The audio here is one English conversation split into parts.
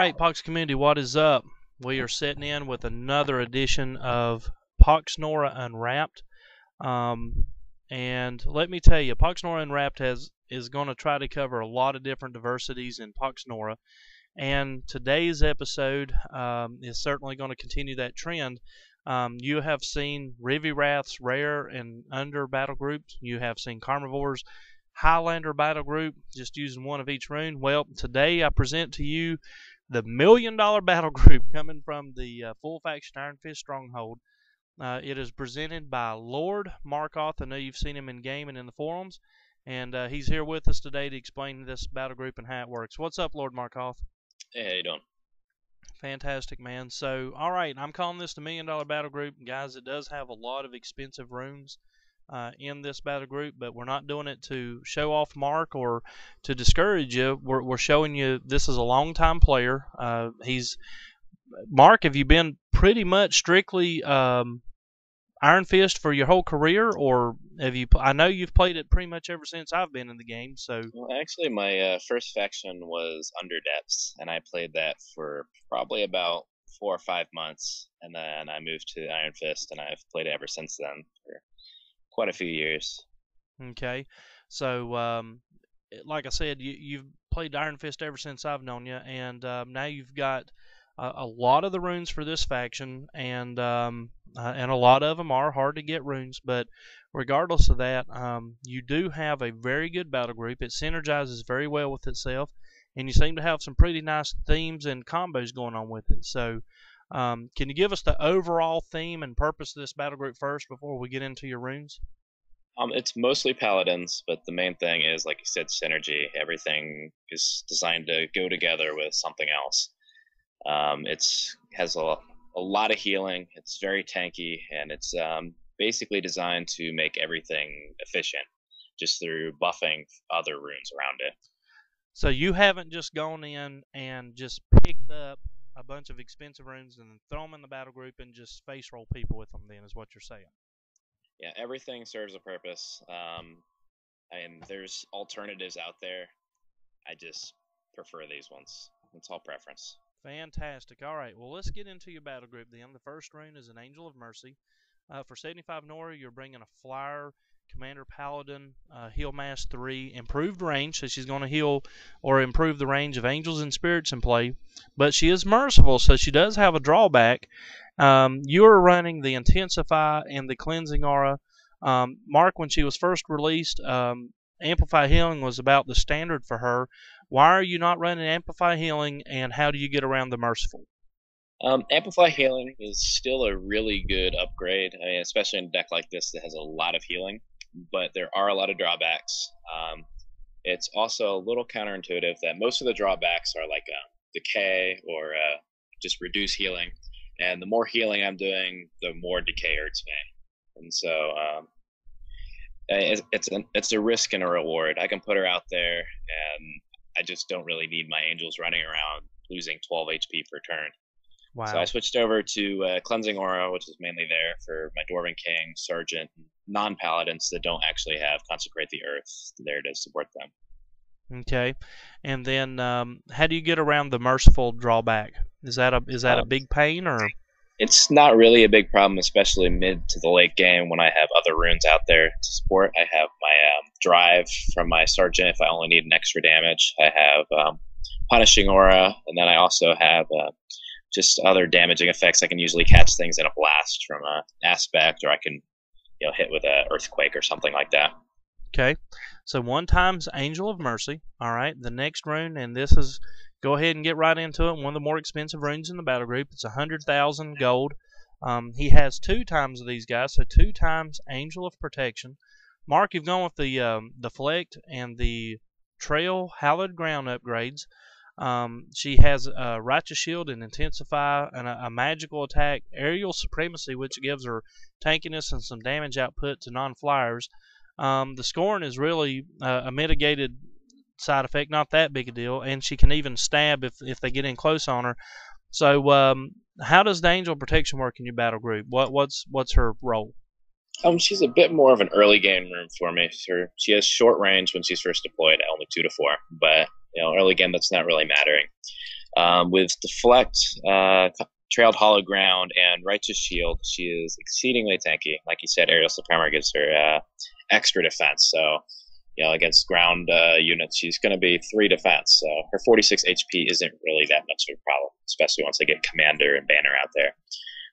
right, Pox community, what is up? We are sitting in with another edition of PoxNora Unwrapped. Um, and let me tell you, PoxNora Unwrapped is going to try to cover a lot of different diversities in PoxNora. And today's episode is certainly going to continue that trend. You have seen Rivi-Rath's rare and under battle groups. You have seen Carnivores Highlander battle group, just using one of each rune. Well, today I present to you the $1 million battle group coming from the full faction Iron Fist Stronghold. It is presented by Lord Markoth. I know you've seen him in game and in the forums, and he's here with us today to explain this battle group and how it works. What's up, Lord Markoth? Hey, how you doing? Fantastic, man. So, all right, I'm calling this the $1 million battle group. Guys, it does have a lot of expensive runes in this battle group, but we're not doing it to show off Mark or to discourage you. We're showing you this is a long-time player. Mark, have you been pretty much strictly Iron Fist for your whole career, or have you? I know you've played it pretty much ever since I've been in the game. So, Well, actually, my first faction was Under Depths, and I played that for probably about 4 or 5 months, and then I moved to Iron Fist, and I've played it ever since then for quite a few years. okay, so like I said, you've played Iron Fist ever since I've known you, and now you've got a lot of the runes for this faction, and a lot of them are hard to get runes. But regardless of that, you do have a very good battle group. It synergizes very well with itself, and you seem to have some pretty nice themes and combos going on with it. So, can you give us the overall theme and purpose of this battle group first before we get into your runes? It's mostly Paladins, but the main thing is, like you said, synergy. Everything is designed to go together with something else. It's has a lot of healing. It's very tanky, and it's basically designed to make everything efficient, just through buffing other runes around it. So you haven't just gone in and just picked up a bunch of expensive runes and then throw them in the battle group and just face roll people with them. Then is what you're saying? Yeah, everything serves a purpose. And there's alternatives out there. I just prefer these ones. It's all preference. Fantastic. All right. Well, let's get into your battle group then. The first rune is an Angel of Mercy. For 75 Nora, you're bringing a Flyer Commander Paladin, heal mass 3, improved range, so she's going to heal or improve the range of angels and spirits in play. But she is merciful, so she does have a drawback. You are running the Intensify and the Cleansing Aura. Mark, when she was first released, Amplify Healing was about the standard for her. Why are you not running Amplify Healing, and how do you get around the Merciful? Amplify Healing is still a really good upgrade, I mean, especially in a deck like this that has a lot of healing, but there are a lot of drawbacks. It's also a little counterintuitive that most of the drawbacks are like decay or just reduce healing, and the more healing I'm doing, the more decay hurts me. And so it's a risk and a reward. I can put her out there, and I just don't really need my angels running around losing 12 HP per turn. Wow. So I switched over to Cleansing Aura, which is mainly there for my Dwarven King, Sergeant, non-paladins that don't actually have Consecrate the Earth there to support them. Okay, and then how do you get around the Merciful drawback? Is that a big pain, or? It's not really a big problem, especially mid to the late game when I have other runes out there to support. I have my Drive from my Sergeant if I only need an extra damage. I have Punishing Aura, and then I also have just other damaging effects. I can usually catch things in a blast from an aspect, or I can hit with an earthquake or something like that. Okay, so 1 times Angel of Mercy. All right, the next rune, and this is, go ahead and get right into it. One of the more expensive runes in the battle group. It's 100,000 gold. He has 2 times of these guys, so 2 times Angel of Protection. Mark, you've gone with the Deflect and the Trail Hallowed Ground upgrades. She has a Righteous Shield and Intensify and a magical attack, Aerial Supremacy, which gives her tankiness and some damage output to non-flyers. The scorn is really a mitigated side effect, not that big a deal, and she can even stab if they get in close on her. So, how does the Angel Protection work in your battle group? What's her role? She's a bit more of an early game room for me. She has short range when she's first deployed, only 2 to 4, but early game that's not really mattering. With Deflect, Trailed Hollow Ground, and Righteous Shield, she is exceedingly tanky. Like you said, Aerial Supremor gives her extra defense. So, against ground units, she's going to be 3 defense. So her 46 HP isn't really that much of a problem, especially once I get Commander and Banner out there.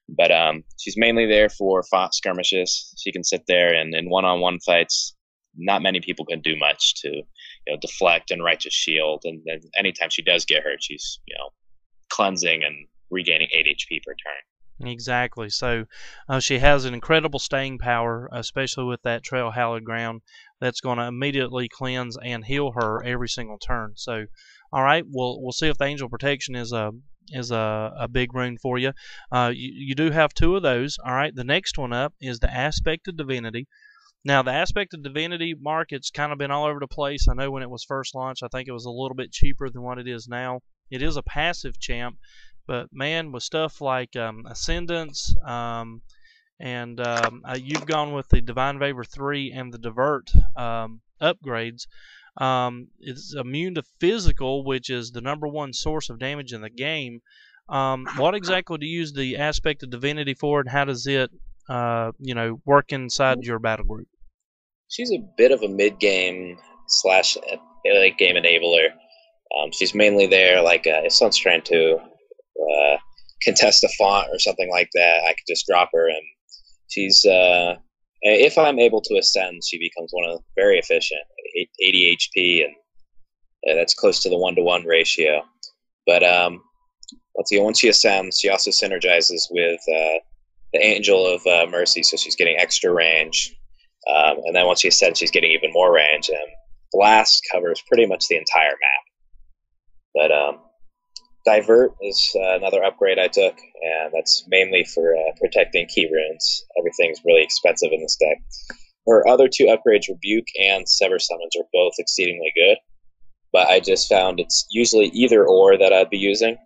But she's mainly there for skirmishes. She can sit there and in one-on-one fights, not many people can do much to deflect and Righteous Shield. And then anytime she does get hurt, she's cleansing and regaining 8 HP per turn. Exactly. So she has an incredible staying power, especially with that Trail Hallowed Ground. That's going to immediately cleanse and heal her every single turn. So, all right, we'll see if the Angel Protection is a big rune for you. You do have 2 of those. All right. The next one up is the Aspect of Divinity. Now, the Aspect of Divinity, Mark, it's kind of been all over the place. I know when it was first launched, I think it was a little bit cheaper than what it is now. It is a passive champ, but man, with stuff like Ascendance, and you've gone with the Divine Favor 3 and the Divert upgrades. It's immune to physical, which is the #1 source of damage in the game. What exactly do you use the Aspect of Divinity for, and how does it work inside your battle group? She's a bit of a mid-game slash late game enabler. She's mainly there, like if someone's trying to contest a font or something like that, I could just drop her, and she's if I'm able to ascend, she becomes very efficient, 80 HP, and that's close to the 1-to-1 ratio. But let's see, once she ascends, she also synergizes with the Angel of Mercy, so she's getting extra range. And then once she ascends, she's getting even more range. And Blast covers pretty much the entire map. But Divert is another upgrade I took, and that's mainly for protecting key runes. Everything's really expensive in this deck. Her other 2 upgrades, Rebuke and Sever Summons, are both exceedingly good. But I just found it's usually either or that I'd be using,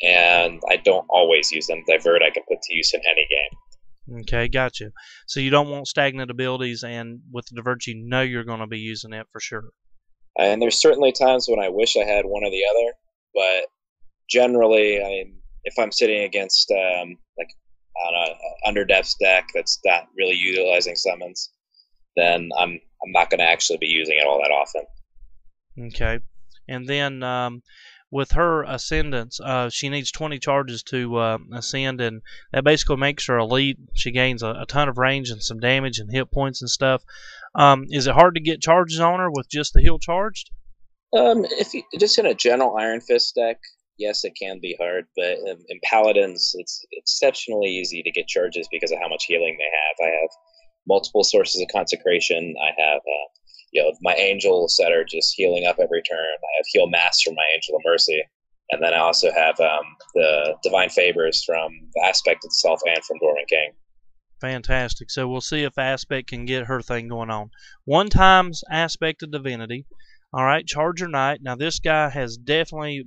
and I don't always use them. Divert I can put to use in any game. Okay, gotcha. So you don't want stagnant abilities, and with the Divert, you know you're going to be using it for sure. And there's certainly times when I wish I had one or the other, but generally, if I'm sitting against like on a underdepth deck that's not really utilizing summons, then I'm not going to actually be using it all that often. Okay, and then with her Ascendance, she needs 20 charges to ascend, and that basically makes her elite. She gains a ton of range and some damage and hit points and stuff. Is it hard to get charges on her with just the heal charged? If you just in a general Iron Fist deck, yes, it can be hard, but in Paladins, it's exceptionally easy to get charges because of how much healing they have. I have multiple sources of consecration. I have my angels that are just healing up every turn. I have heal mass from my Angel of Mercy, and then I also have the divine favors from the Aspect itself and from Dwarven King. Fantastic. So we'll see if Aspect can get her thing going on. 1 times Aspect of Divinity. All right, Charger Knight. Now this guy has definitely,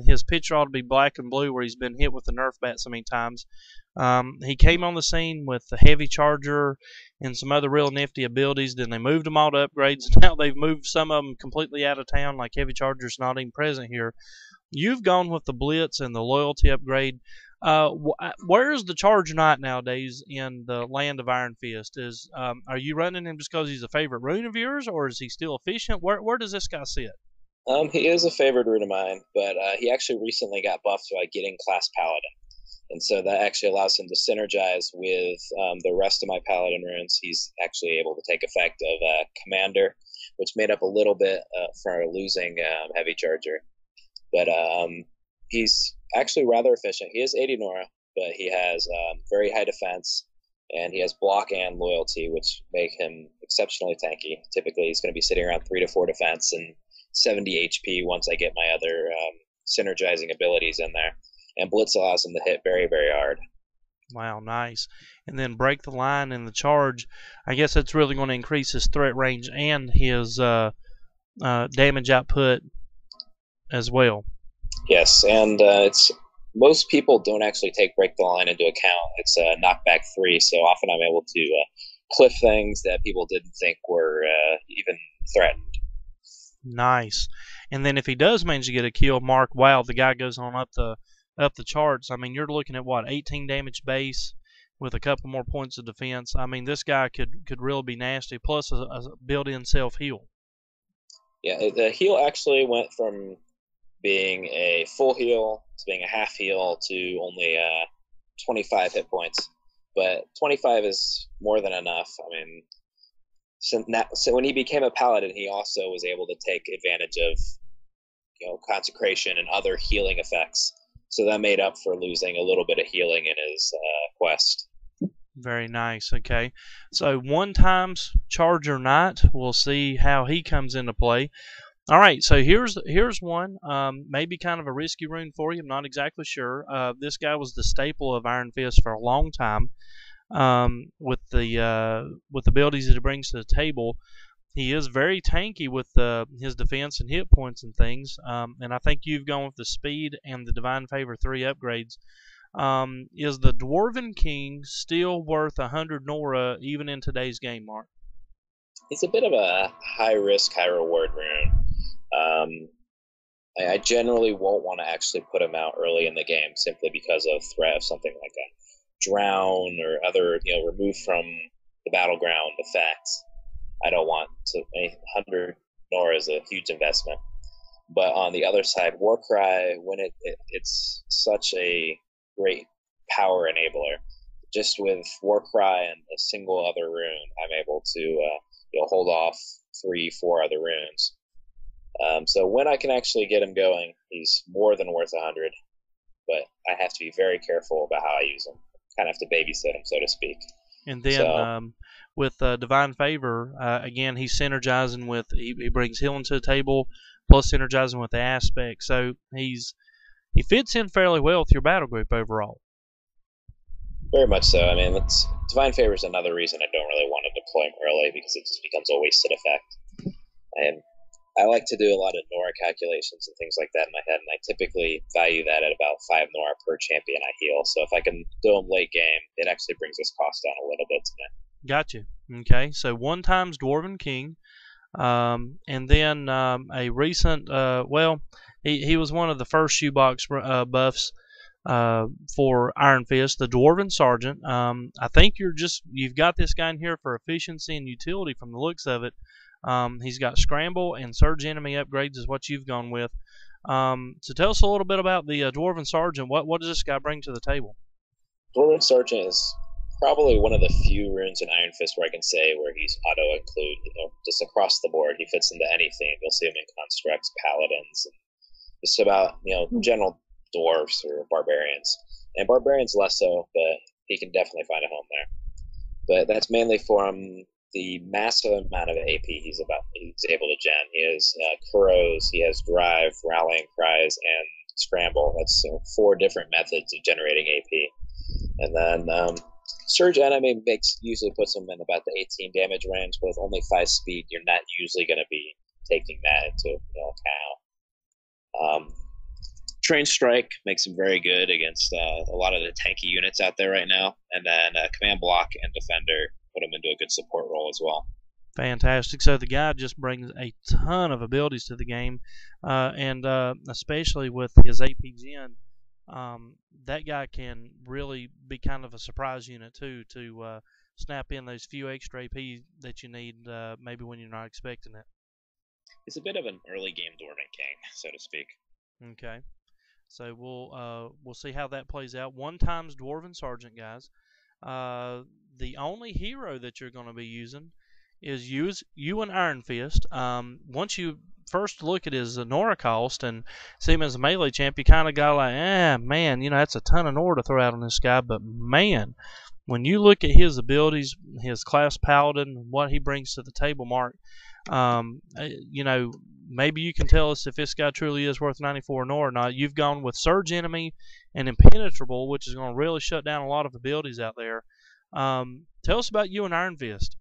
his picture ought to be black and blue where he's been hit with the Nerf bat so many times. He came on the scene with the Heavy Charger and some other real nifty abilities. Then they moved them all to upgrades. Now they've moved some of them completely out of town, like Heavy Charger's not even present here. You've gone with the Blitz and the Loyalty upgrade. Where's the Charger Knight nowadays in the land of Iron Fist? Are you running him just because he's a favorite rune of yours, or is he still efficient? Where does this guy sit? He is a favorite rune of mine, but he actually recently got buffed by getting class Paladin. And so that actually allows him to synergize with the rest of my Paladin runes. He's actually able to take effect of Commander, which made up a little bit for losing Heavy Charger. But he's actually rather efficient. He is 80 Nora, but he has very high defense, and he has block and loyalty, which make him exceptionally tanky. Typically, he's going to be sitting around 3 to 4 defense and 70 HP once I get my other synergizing abilities in there. And Blitz allows him to hit very, very hard. Wow, nice. And then break the line in the charge. I guess that's really going to increase his threat range and his damage output as well. Yes, and it's most people don't actually take break the line into account. It's knockback 3, so often I'm able to cliff things that people didn't think were even threatened. Nice. And then if he does manage to get a kill, mark, wow, the guy goes on up the charts. I mean, you're looking at what, 18 damage base with a couple more points of defense. I mean, this guy could really be nasty. Plus a built-in self heal. Yeah, the heal actually went from being a full heal to being a half heal to only 25 hit points. But 25 is more than enough. I mean, so when he became a paladin, he also was able to take advantage of consecration and other healing effects. So that made up for losing a little bit of healing in his quest. Very nice. Okay, so 1x Charger Knight. We'll see how he comes into play. All right, so here's one. Maybe kind of a risky rune for you. I'm not exactly sure. This guy was the staple of Iron Fist for a long time. With the abilities that he brings to the table, he is very tanky with his defense and hit points and things. And I think you've gone with the speed and the Divine Favor 3 upgrades. Is the Dwarven King still worth 100 Nora even in today's game, Mark? He's a bit of a high risk, high reward rune. I generally won't want to actually put him out early in the game simply because of threat of something like a drown or other, removed from the battleground effects. I don't want to. 100 Nora is a huge investment. But on the other side, Warcry, when it's such a great power enabler, just with Warcry and a single other rune, I'm able to hold off 3-4 other runes. So when I can actually get him going, he's more than worth 100. But I have to be very careful about how I use him. Kind of have to babysit him, so to speak. And then with Divine Favor, again, he's synergizing with, he brings healing to the table, plus synergizing with the aspect. So he fits in fairly well with your battle group overall. Very much so. I mean, Divine Favor is another reason I don't really want to deploy him early, because it just becomes a wasted effect. And I like to do a lot of Nora calculations and things like that in my head, and I typically value that at about 5 Nora per champion I heal. So if I can do him late game, it actually brings this cost down a little bit to me. Gotcha. Okay, so 1x Dwarven King, and then a recent, he was one of the first shoebox buffs for Iron Fist, the Dwarven Sergeant. I think you've got this guy in here for efficiency and utility from the looks of it. He's got Scramble and Surge Enemy upgrades is what you've gone with. So tell us a little bit about the Dwarven Sergeant. What does this guy bring to the table? Dwarven Sergeant is probably one of the few runes in Iron Fist where I can say where he's auto-include, just across the board. He fits into any theme. You'll see him in Constructs, Paladins, and just about, general dwarves or barbarians. And barbarians less so, but he can definitely find a home there. But that's mainly from the massive amount of AP he's able to gen. He has Kuros, he has Drive, Rallying Cries, and Scramble. That's 4 different methods of generating AP. And then Surge Enemy usually puts him in about the 18 damage range, but with only 5 speed, you're not usually going to be taking that into account. Train Strike makes him very good against a lot of the tanky units out there right now. And then Command Block and Defender put him into a good support role as well. Fantastic. So the guy just brings a ton of abilities to the game, and especially with his AP Gen, that guy can really be kind of a surprise unit too, to snap in those few extra AP that you need maybe when you're not expecting it. He's a bit of an early game Dwarven King, so to speak. Okay. So we'll see how that plays out. 1x Dwarven Sergeant, guys. The only hero that you're going to be using is you and Iron Fist. Once you first look at his Nora cost and see him as a melee champ, you kind of got like, man, that's a ton of Nora to throw out on this guy. But man, when you look at his abilities, his class Paladin, what he brings to the table, Mark, maybe you can tell us if this guy truly is worth 94 Nora or not. You've gone with Surge Enemy and Impenetrable, which is going to really shut down a lot of abilities out there. Tell us about you and Iron Fist.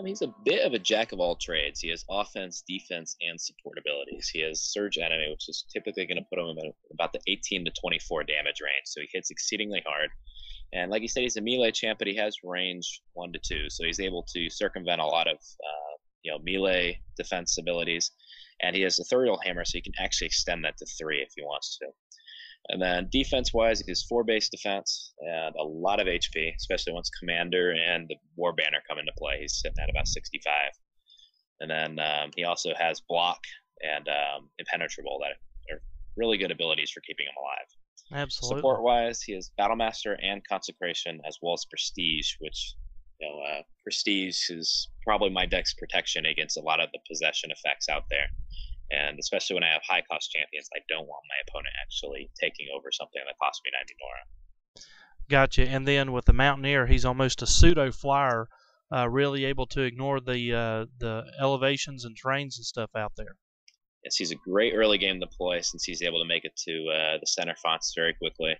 He's a bit of a jack of all trades. He has offense, defense, and support abilities. He has Surge Enemy, which is typically going to put him in about the 18 to 24 damage range, so he hits exceedingly hard. And like you said, he's a melee champ, but he has range 1 to 2, so he's able to circumvent a lot of melee defense abilities. And he has a Ethereal Hammer, so he can actually extend that to 3 if he wants to. And then defense-wise, he has 4 base defense and a lot of HP, especially once Commander and the War Banner come into play. He's sitting at about 65. And then he also has Block and Impenetrable that are really good abilities for keeping him alive. Absolutely. Support-wise, he has Battlemaster and Consecration, as well as Prestige, which, Prestige is probably my deck's protection against a lot of the possession effects out there. And especially when I have high-cost champions, I don't want my opponent actually taking over something that costs me 90 Nora. Gotcha. And then with the Mountaineer, he's almost a pseudo flyer, really able to ignore the elevations and terrains and stuff out there. Yes, he's a great early game deploy since he's able to make it to the center fonts very quickly.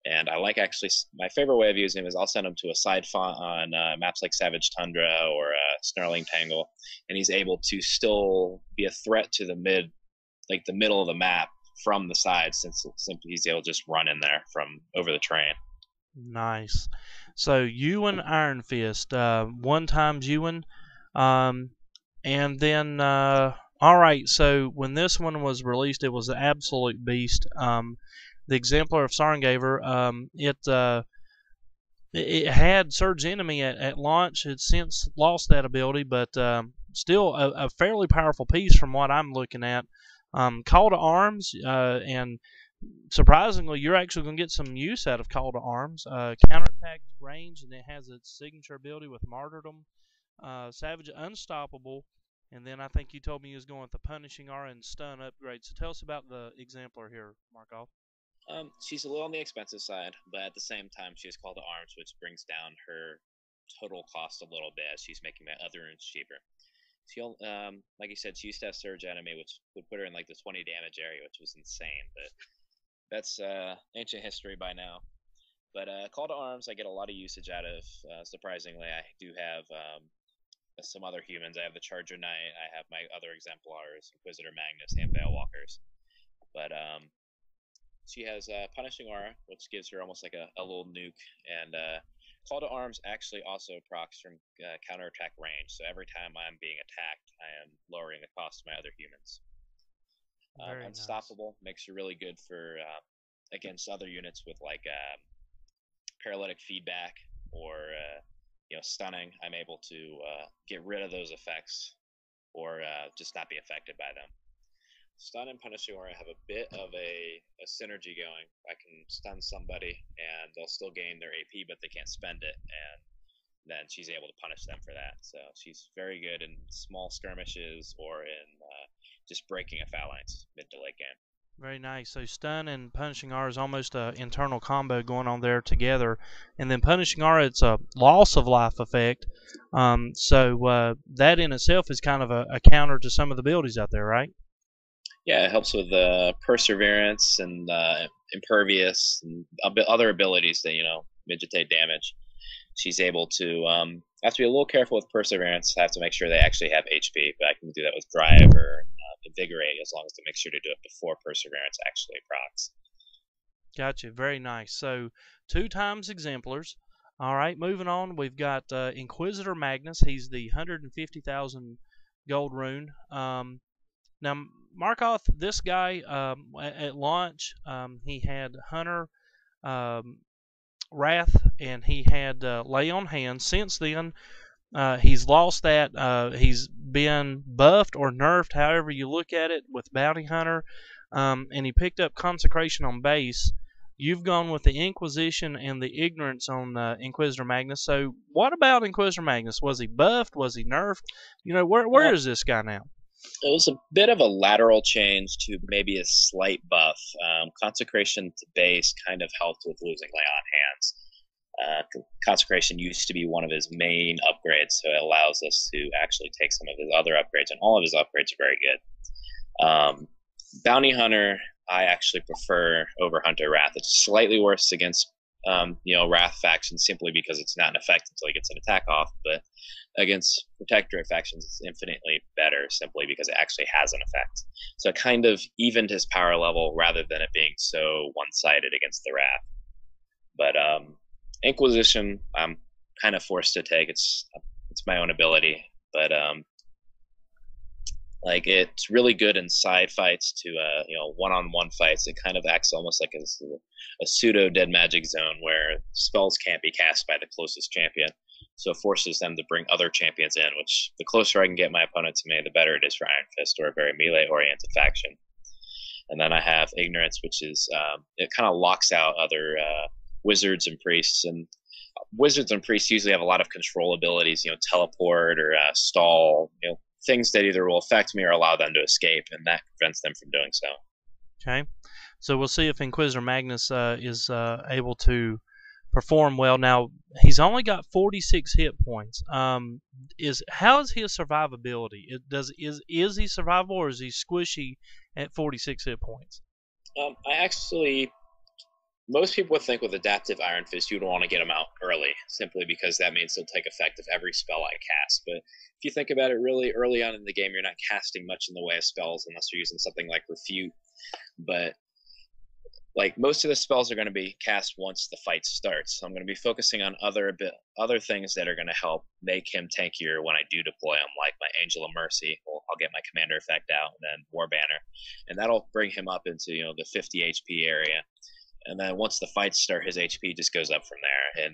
And I like actually, my favorite way of using him is I'll send him to a side font on maps like Savage Tundra or Snarling Tangle, and he's able to still be a threat to the middle of the map from the side, since simply he's able to just run in there from over the terrain. Nice. So Ewan Iron Fist, 1 times Ewan, and then all right. So when this one was released, it was an absolute beast. The Exemplar of Sarngaver, it had Surge Enemy at launch. It's since lost that ability, but still a fairly powerful piece from what I'm looking at. Call to Arms, and surprisingly, you're actually going to get some use out of Call to Arms. Counterattack range, and it has its signature ability with Martyrdom. Savage Unstoppable, and then I think you told me you was going with the Punishing Aura and Stun upgrade. So tell us about the Exemplar here, Markoth. She's a little on the expensive side, but at the same time, she has Call to Arms, which brings down her total cost a little bit as she's making my other runes cheaper. She'll, like you said, she used to have Surge Enemy, which would put her in like the 20 damage area, which was insane. But that's ancient history by now. But Call to Arms, I get a lot of usage out of. Surprisingly, I do have some other humans. I have the Charger Knight. I have my other exemplars, Inquisitor Magnus, and Veilwalkers. But she has Punishing Aura, which gives her almost like a little nuke, and Call to Arms actually also procs from counterattack range. So every time I'm being attacked, I am lowering the cost of my other humans. Unstoppable makes her really good for against other units with like paralytic feedback or stunning. I'm able to get rid of those effects or just not be affected by them. Stun and Punishing Aura have a bit of a synergy going. I can stun somebody and they'll still gain their AP, but they can't spend it, and then she's able to punish them for that. So she's very good in small skirmishes or in just breaking a phalanx mid to late game. Very nice. So Stun and Punishing Aura is almost an internal combo going on there together. And then Punishing Aura, it's a loss of life effect. So that in itself is kind of a counter to some of the abilities out there, right? Yeah, it helps with Perseverance and Impervious and other abilities that, mitigate damage. She's able to, I have to be a little careful with Perseverance. I have to make sure they actually have HP, but I can do that with Drive or Invigorate as long as they make sure to do it before Perseverance actually procs. Gotcha. Very nice. So 2 times Exemplars. All right, moving on. We've got Inquisitor Magnus. He's the 150,000 gold rune. Now, Markoth, this guy, at launch, he had Hunter, Wrath, and he had Lay on Hands. Since then, he's lost that. He's been buffed or nerfed, however you look at it, with Bounty Hunter, and he picked up Consecration on base. You've gone with the Inquisition and the Ignorance on Inquisitor Magnus. So, what about Inquisitor Magnus? Was he buffed? Was he nerfed? Where is this guy now? It was a bit of a lateral change to maybe a slight buff. Consecration to base kind of helped with losing Lay on Hands. Consecration used to be one of his main upgrades, so it allows us to actually take some of his other upgrades, and all of his upgrades are very good. Bounty Hunter, I actually prefer over Hunter Wrath. It's slightly worse against Wrath factions simply because it's not an effect until he gets an attack off, but against Protectorate factions it's infinitely better simply because it actually has an effect. So it kind of evened his power level rather than it being so one-sided against the Wrath. But Inquisition, I'm kind of forced to take. It's my own ability, but Like it's really good in side fights to one-on-one fights. It kind of acts almost like a pseudo dead magic zone where spells can't be cast by the closest champion, so it forces them to bring other champions in. Which the closer I can get my opponent to me, the better it is for Iron Fist or a very melee-oriented faction. And then I have Ignorance, which is it kind of locks out other wizards and priests. And wizards and priests usually have a lot of control abilities, teleport or stall, things that either will affect me or allow them to escape, and that prevents them from doing so. Okay, so we'll see if Inquisitor Magnus is able to perform well. Now he's only got 46 hit points. How is his survivability? Is he survivable, or is he squishy at 46 hit points? I actually, most people would think with Adaptive Iron Fist, you'd want to get him out early, simply because that means he'll take effect of every spell I cast. But if you think about it, really early on in the game, you're not casting much in the way of spells unless you're using something like Refute. But like most of the spells are going to be cast once the fight starts. So I'm going to be focusing on other things that are going to help make him tankier when I do deploy him, like my Angel of Mercy. Well, I'll get my commander effect out, and then War Banner, and that'll bring him up into the 50 HP area. And then once the fights start, his HP just goes up from there.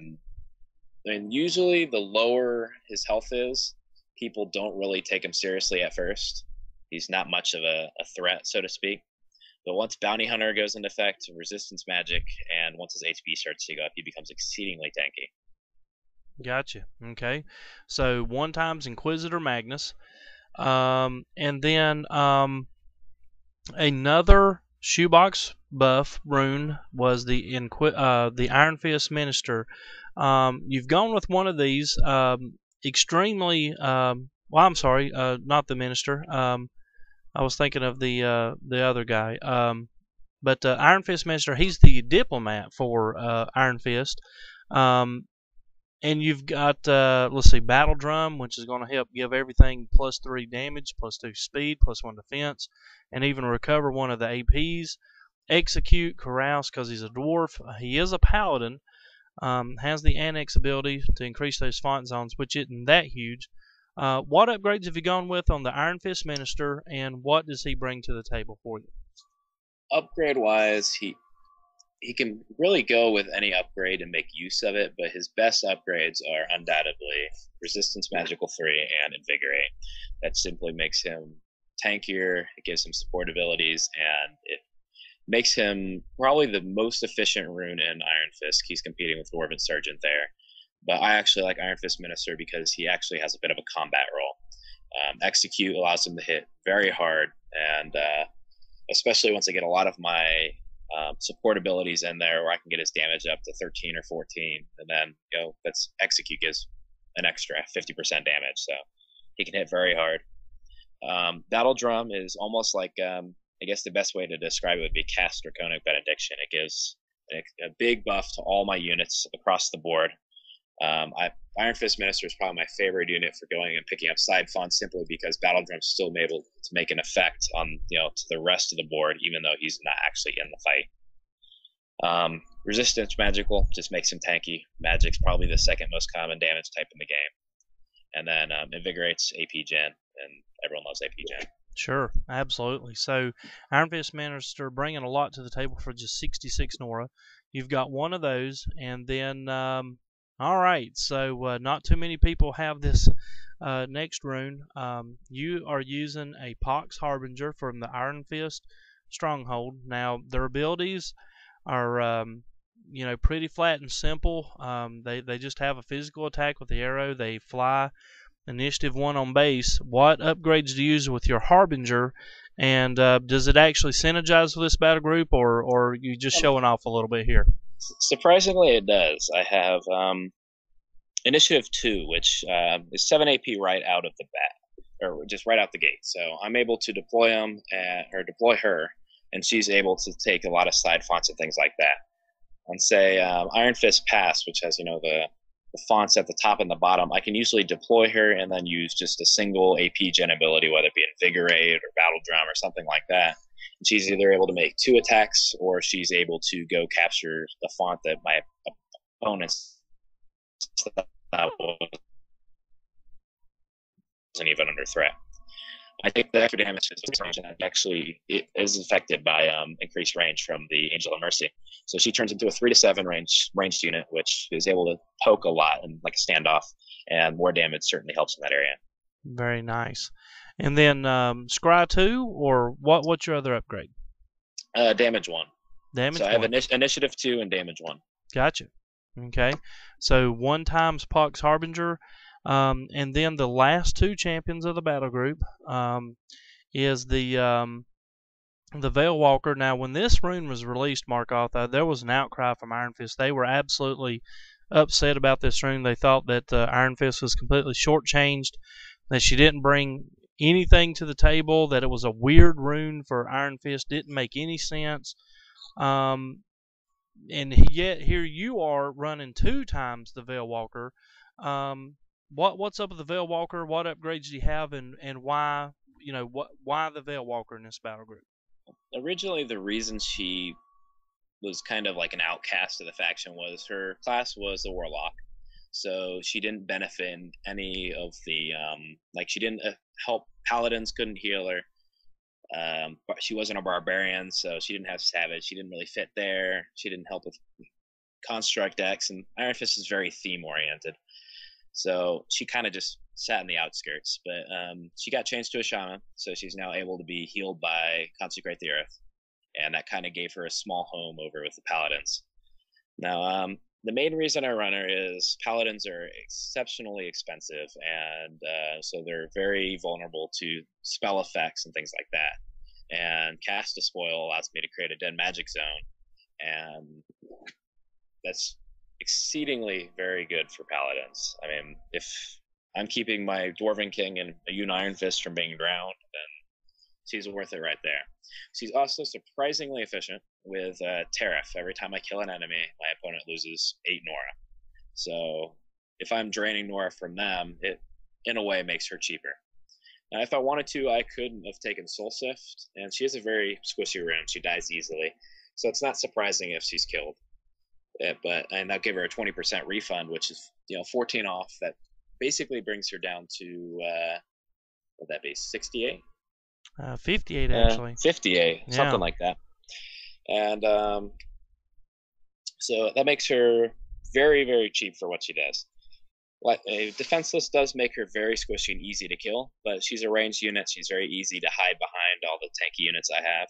And usually, the lower his health is, people don't really take him seriously at first. He's not much of a threat, so to speak. But once Bounty Hunter goes into effect, Resistance Magic, and once his HP starts to go up, he becomes exceedingly tanky. Gotcha. Okay, so one time's Inquisitor Magnus, and then another shoebox buff rune was the Iron Fist Minister. You've gone with one of these extremely. Well, I'm sorry, not the Minister. I was thinking of the other guy. But Iron Fist Minister, he's the diplomat for Iron Fist. And you've got, let's see, Battle Drum, which is going to help give everything +3 damage, +2 speed, +1 defense, and even recover one of the APs. Execute, Carouse, because he's a dwarf. He is a paladin. Has the Annex ability to increase those font zones, which isn't that huge. What upgrades have you gone with on the Iron Fist Minister, and what does he bring to the table for you? Upgrade wise, he can really go with any upgrade and make use of it, but his best upgrades are undoubtedly Resistance Magical 3 and Invigorate. That simply makes him tankier, it gives him support abilities, and it makes him probably the most efficient rune in Iron Fist. He's competing with Dwarven Sergeant there. But I actually like Iron Fist Minister because he actually has a bit of a combat role. Execute allows him to hit very hard, and especially once I get a lot of my support abilities in there, where I can get his damage up to 13 or 14, and then that's Execute gives an extra 50% damage, so he can hit very hard. Battle Drum is almost like I guess the best way to describe it would be Cast Draconic Benediction. It gives a big buff to all my units across the board. Iron Fist Minister is probably my favorite unit for going and picking up side fonts, simply because Battle Drum's still able to make an effect on to the rest of the board, even though he's not actually in the fight. Resistance Magical just makes him tanky. Magic's probably the second most common damage type in the game. And then Invigorates AP Gen, and everyone loves AP Gen. Sure, absolutely. So Iron Fist Minister bringing a lot to the table for just 66 Nora. You've got one of those, and then all right. So not too many people have this next rune. You are using a Pox Harbinger from the Iron Fist Stronghold. Now their abilities are pretty flat and simple. They just have a physical attack with the arrow. They fly. Initiative 1 on base. What upgrades do you use with your Harbinger, and does it actually synergize with this battle group, or are you just showing off a little bit here? Surprisingly, it does. I have Initiative 2, which is 7 AP right out of the bat, or just right out the gate. So I'm able to deploy him or deploy her, and she's able to take a lot of side fonts and things like that. And say Iron Fist Pass, which has the fonts at the top and the bottom, I can usually deploy her and then use just a single AP Gen ability, whether it be Invigorate or Battle Drum or something like that. And she's either able to make 2 attacks, or she's able to go capture the font that my opponents wasn't even under threat. I think the extra damage is range and actually it is affected by increased range from the Angel of Mercy. So she turns into a 3 to 7 ranged unit, which is able to poke a lot and like a standoff, and more damage certainly helps in that area. Very nice. And then Scry 2, or what's your other upgrade? Damage 1. Damage So I have 1. initiative 2 and damage 1. Gotcha. Okay. So 1 times Pox Harbinger. And then the last 2 champions of the battle group is the Veil Walker. Now, when this rune was released, Markoth, there was an outcry from Iron Fist. They were absolutely upset about this rune. They thought that Iron Fist was completely shortchanged, that she didn't bring anything to the table, that it was a weird rune for Iron Fist, didn't make any sense. And yet here you are running 2 times the Veil Walker. What's up with the Veil Walker? What upgrades do you have, and why why the Veil Walker in this battle group? Originally, the reason she was kind of like an outcast of the faction was her class was a warlock, so she didn't benefit in any of the like she didn't help paladins, couldn't heal her. But she wasn't a barbarian, so she didn't have savage. She didn't really fit there. She didn't help with construct decks, and Iron Fist is very theme oriented. So she kind of just sat in the outskirts. But she got changed to a shaman, so she's now able to be healed by Consecrate the Earth, and that kind of gave her a small home over with the paladins. Now, the main reason I run her is paladins are exceptionally expensive, and so they're very vulnerable to spell effects and things like that. And Cast a Spoil allows me to create a dead magic zone, and that's exceedingly very good for paladins. I mean, if I'm keeping my Dwarven King and a Yoon Iron Fist from being drowned, then she's worth it right there. She's also surprisingly efficient with Tariff. Every time I kill an enemy, my opponent loses 8 Nora. So if I'm draining Nora from them, it in a way makes her cheaper. Now, if I wanted to, I could have taken Soul Sift, and she has a very squishy rune. She dies easily, so it's not surprising if she's killed. And I'll give her a 20% refund, which is 14 off. That basically brings her down to would that be 68? 58 actually. 58, yeah. Something like that. And so that makes her very, very cheap for what she does. A defenseless does make her very squishy and easy to kill, but she's a ranged unit. She's very easy to hide behind all the tanky units I have.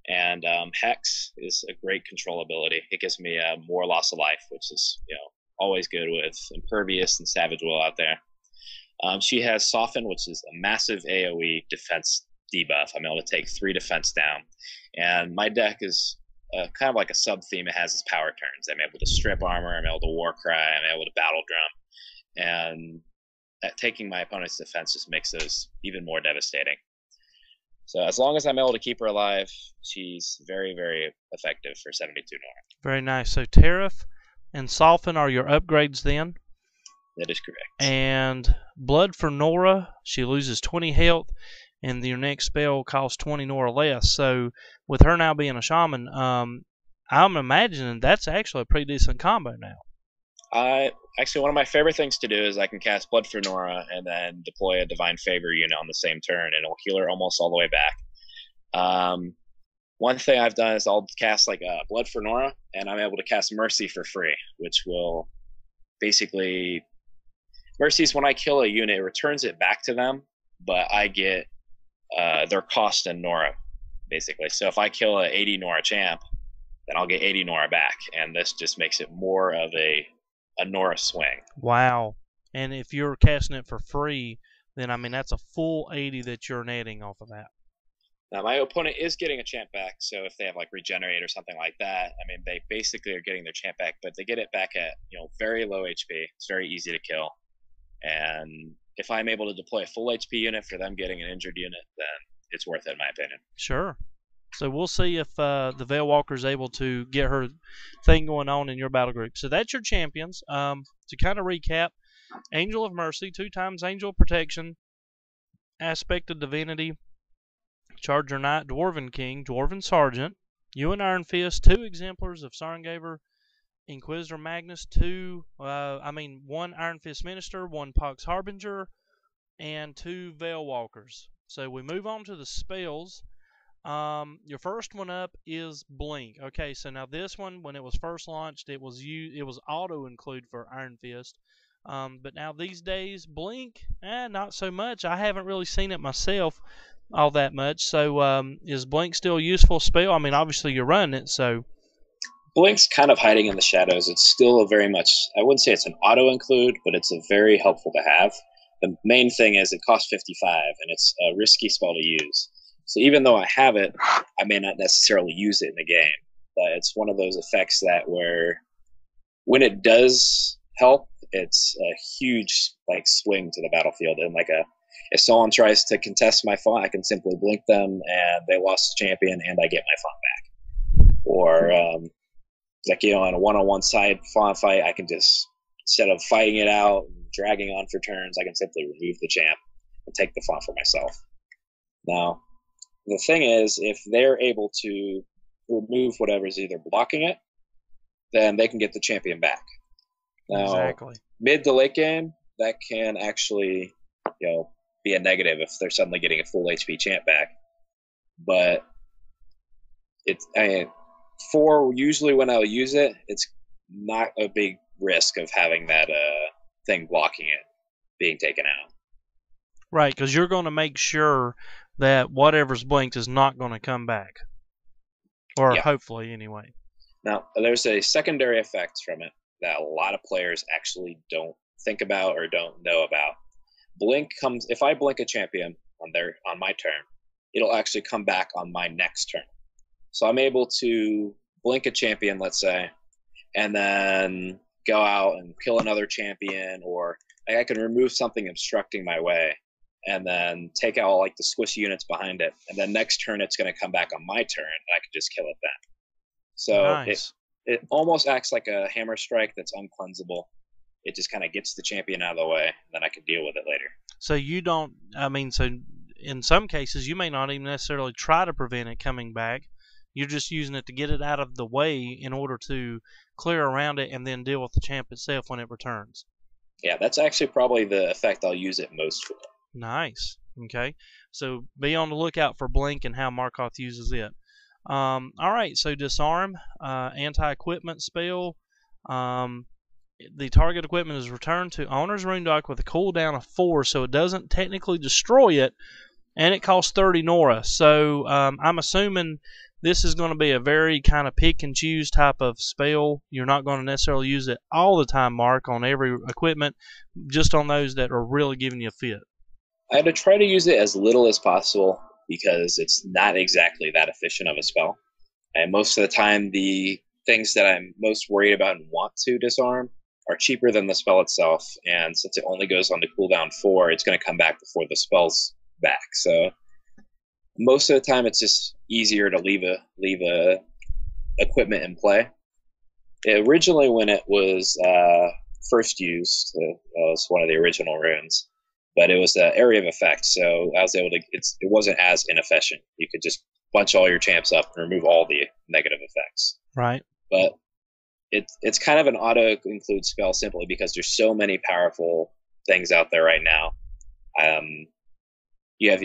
And Hex is a great control ability. It gives me more loss of life, which is always good with Impervious and Savage Will out there. She has Soften, which is a massive AoE defense debuff. I'm able to take 3 defense down. And my deck is kind of like a sub-theme. It has its power turns. I'm able to strip armor. I'm able to Warcry. I'm able to Battle Drum. And taking my opponent's defense just makes those even more devastating. So as long as I'm able to keep her alive, she's very, very effective for 72 Nora. Very nice. So Tariff and Soften are your upgrades then? That is correct. And Blood for Nora, she loses 20 health, and your next spell costs 20 Nora less. So with her now being a shaman, I'm imagining that's actually a pretty decent combo now. Actually, one of my favorite things to do is I can cast Blood for Nora and then deploy a Divine Favor unit on the same turn, and it'll heal her almost all the way back. One thing I've done is I'll cast like a Blood for Nora, and I'm able to cast Mercy for free, which will basically Mercy's when I kill a unit, it returns it back to them, but I get their cost in Nora, basically. So if I kill a 80 Nora champ, then I'll get 80 Nora back, and this just makes it more of a Nora swing. Wow. And if you're casting it for free, then I mean that's a full 80 that you're netting off of that. Now my opponent is getting a champ back, so if they have like regenerate or something like that, I mean they basically are getting their champ back, but they get it back at very low HP. It's very easy to kill, and if I'm able to deploy a full HP unit for them getting an injured unit, then it's worth it in my opinion. Sure. So we'll see if the Veil Walker is able to get her thing going on in your battle group. So that's your champions. To kind of recap, Angel of Mercy, 2 times Angel of Protection, Aspect of Divinity, Charger Knight, Dwarven King, Dwarven Sergeant, Yoon Iron Fist, 2 Exemplars of Sarngaver, Inquisitor Magnus, 1 Iron Fist Minister, 1 Pox Harbinger, and 2 Veil Walkers. So we move on to the spells. Your first one up is Blink. Okay, so now this one, when it was first launched, it was auto include for Iron Fist. But now these days, Blink, not so much. I haven't really seen it myself all that much. So is Blink still a useful spell? I mean, obviously you're running it, so. Blink's kind of hiding in the shadows. It's still a very much, I wouldn't say it's an auto include, but it's a very helpful to have. The main thing is it costs 55, and it's a risky spell to use. So even though I have it, I may not necessarily use it in the game. But it's one of those effects that where when it does help, it's a huge like swing to the battlefield. And like if someone tries to contest my font, I can simply blink them, and they lost the champion, and I get my font back. Or like on a one-on-one side font fight, I can just instead of fighting it out, dragging on for turns, I can simply remove the champ and take the font for myself. Now, the thing is, if they're able to remove whatever's either blocking it, then they can get the champion back. Now, exactly. Mid to late game, that can actually, be a negative if they're suddenly getting a full HP champ back. But for usually when I'll use it, it's not a big risk of having that thing blocking it being taken out. Right, because you're going to make sure that whatever's blinked is not going to come back. Or hopefully, anyway. Now, there's a secondary effect from it that a lot of players actually don't think about or don't know about. Blink comes if I blink a champion on my turn, it'll actually come back on my next turn. So I'm able to blink a champion, let's say, and then go out and kill another champion, or I can remove something obstructing my way and then take out like the squishy units behind it. And then next turn it's going to come back on my turn, and I can just kill it then. So nice. it almost acts like a hammer strike that's uncleansable. It just kind of gets the champion out of the way, and then I can deal with it later. So you don't, so in some cases you may not even necessarily try to prevent it coming back. You're just using it to get it out of the way in order to clear around it and then deal with the champ itself when it returns. Yeah, that's actually probably the effect I'll use it most for. Nice. Okay. So be on the lookout for Blink and how Markoth uses it. All right. So Disarm, anti-equipment spell. The target equipment is returned to owner's rune dock with a cooldown of 4, so it doesn't technically destroy it, and it costs 30 Nora. So I'm assuming this is going to be a very kind of pick and choose type of spell. You're not going to necessarily use it all the time, Mark, on every equipment, just on those that are really giving you a fit. I had to try to use it as little as possible because it's not exactly that efficient of a spell. And most of the time, the things that I'm most worried about and want to disarm are cheaper than the spell itself. And since it only goes on to cooldown 4, it's going to come back before the spell's back. So most of the time, it's just easier to leave a equipment in play. Originally, when it was first used, it was one of the original runes, but it was the area of effect, so I was able to. It wasn't as inefficient. You could just bunch all your champs up and remove all the negative effects. Right. But it's kind of an auto include spell simply because there's so many powerful things out there right now. You have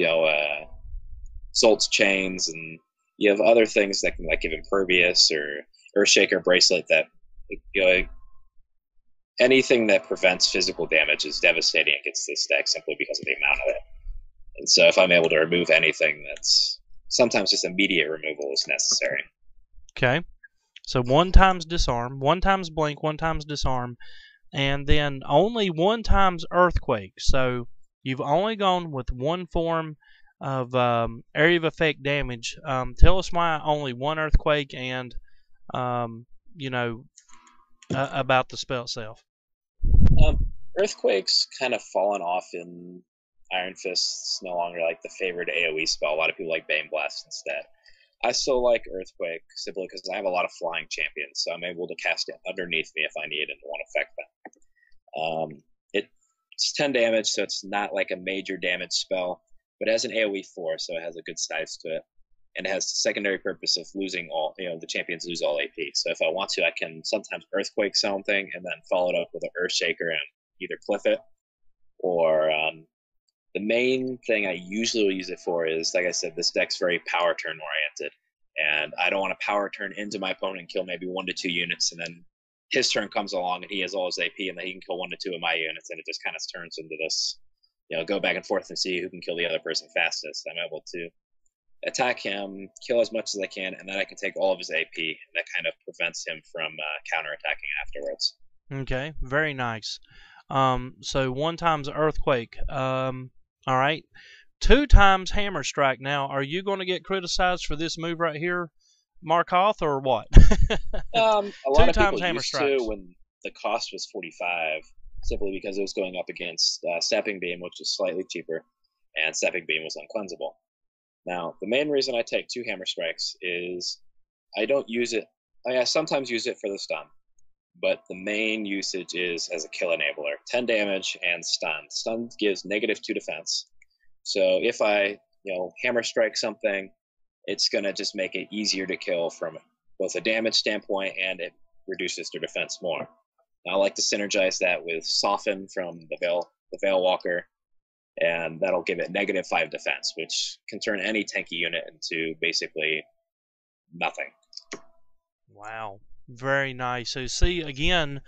Zolt's chains, and you have other things that can like give impervious or Earthshaker bracelet that anything that prevents physical damage is devastating against this deck simply because of the amount of it. And so if I'm able to remove anything, that's sometimes just immediate removal is necessary. Okay. So 1 times disarm, 1 times blink, 1 times disarm, and then only 1 times earthquake. So you've only gone with 1 form of area of effect damage. Tell us why only 1 earthquake and, about the spell itself. Earthquake's kind of fallen off in Iron Fist. No longer like the favorite AoE spell. A lot of people like Bane Blast instead. I still like Earthquake simply because I have a lot of flying champions, so I'm able to cast it underneath me if I need and want to affect them. It's 10 damage, so it's not like a major damage spell, but it has an AoE 4, so it has a good size to it. And it has the secondary purpose of losing all, the champions lose all AP. So if I want to, I can sometimes Earthquake something and then follow it up with an Earthshaker and either cliff it or The main thing I usually will use it for is, like I said, this deck's very power turn oriented, and I don't want to power turn into my opponent and kill maybe 1 to 2 units, and then his turn comes along and he has all his AP, and then he can kill 1 to 2 of my units, and it just kind of turns into this, go back and forth and see who can kill the other person fastest. I'm able to attack him, kill as much as I can, and then I can take all of his AP, and that kind of prevents him from counterattacking afterwards. Okay, very nice. So 1 times Earthquake. All right. 2 times Hammer Strike. Now, are you going to get criticized for this move right here, Markoth, or what? A lot 2 of times people Hammer used Strikes. to when the cost was 45, simply because it was going up against Stepping Beam, which is slightly cheaper, and Stepping Beam was uncleansable. Now, the main reason I take 2 Hammer Strikes is I don't use it. I sometimes use it for the stun, but the main usage is as a kill enabler. 10 damage and stun. Stun gives -2 defense. So if I, Hammer Strike something, it's going to just make it easier to kill from both a damage standpoint, and it reduces their defense more. Now, I like to synergize that with Soften from the Veil Walker, and that'll give it -5 defense, which can turn any tanky unit into basically nothing. Wow. Very nice. So see, again,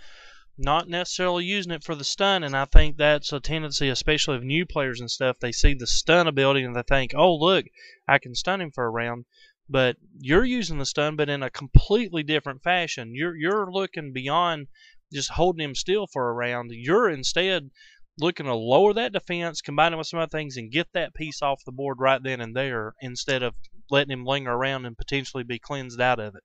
not necessarily using it for the stun, and I think that's a tendency, especially of new players and stuff. They see the stun ability and they think, oh, look, I can stun him for a round. But you're using the stun, but in a completely different fashion. You're looking beyond just holding him still for a round. You're instead looking to lower that defense, combine it with some other things, and get that piece off the board right then and there, instead of letting him linger around and potentially be cleansed out of it.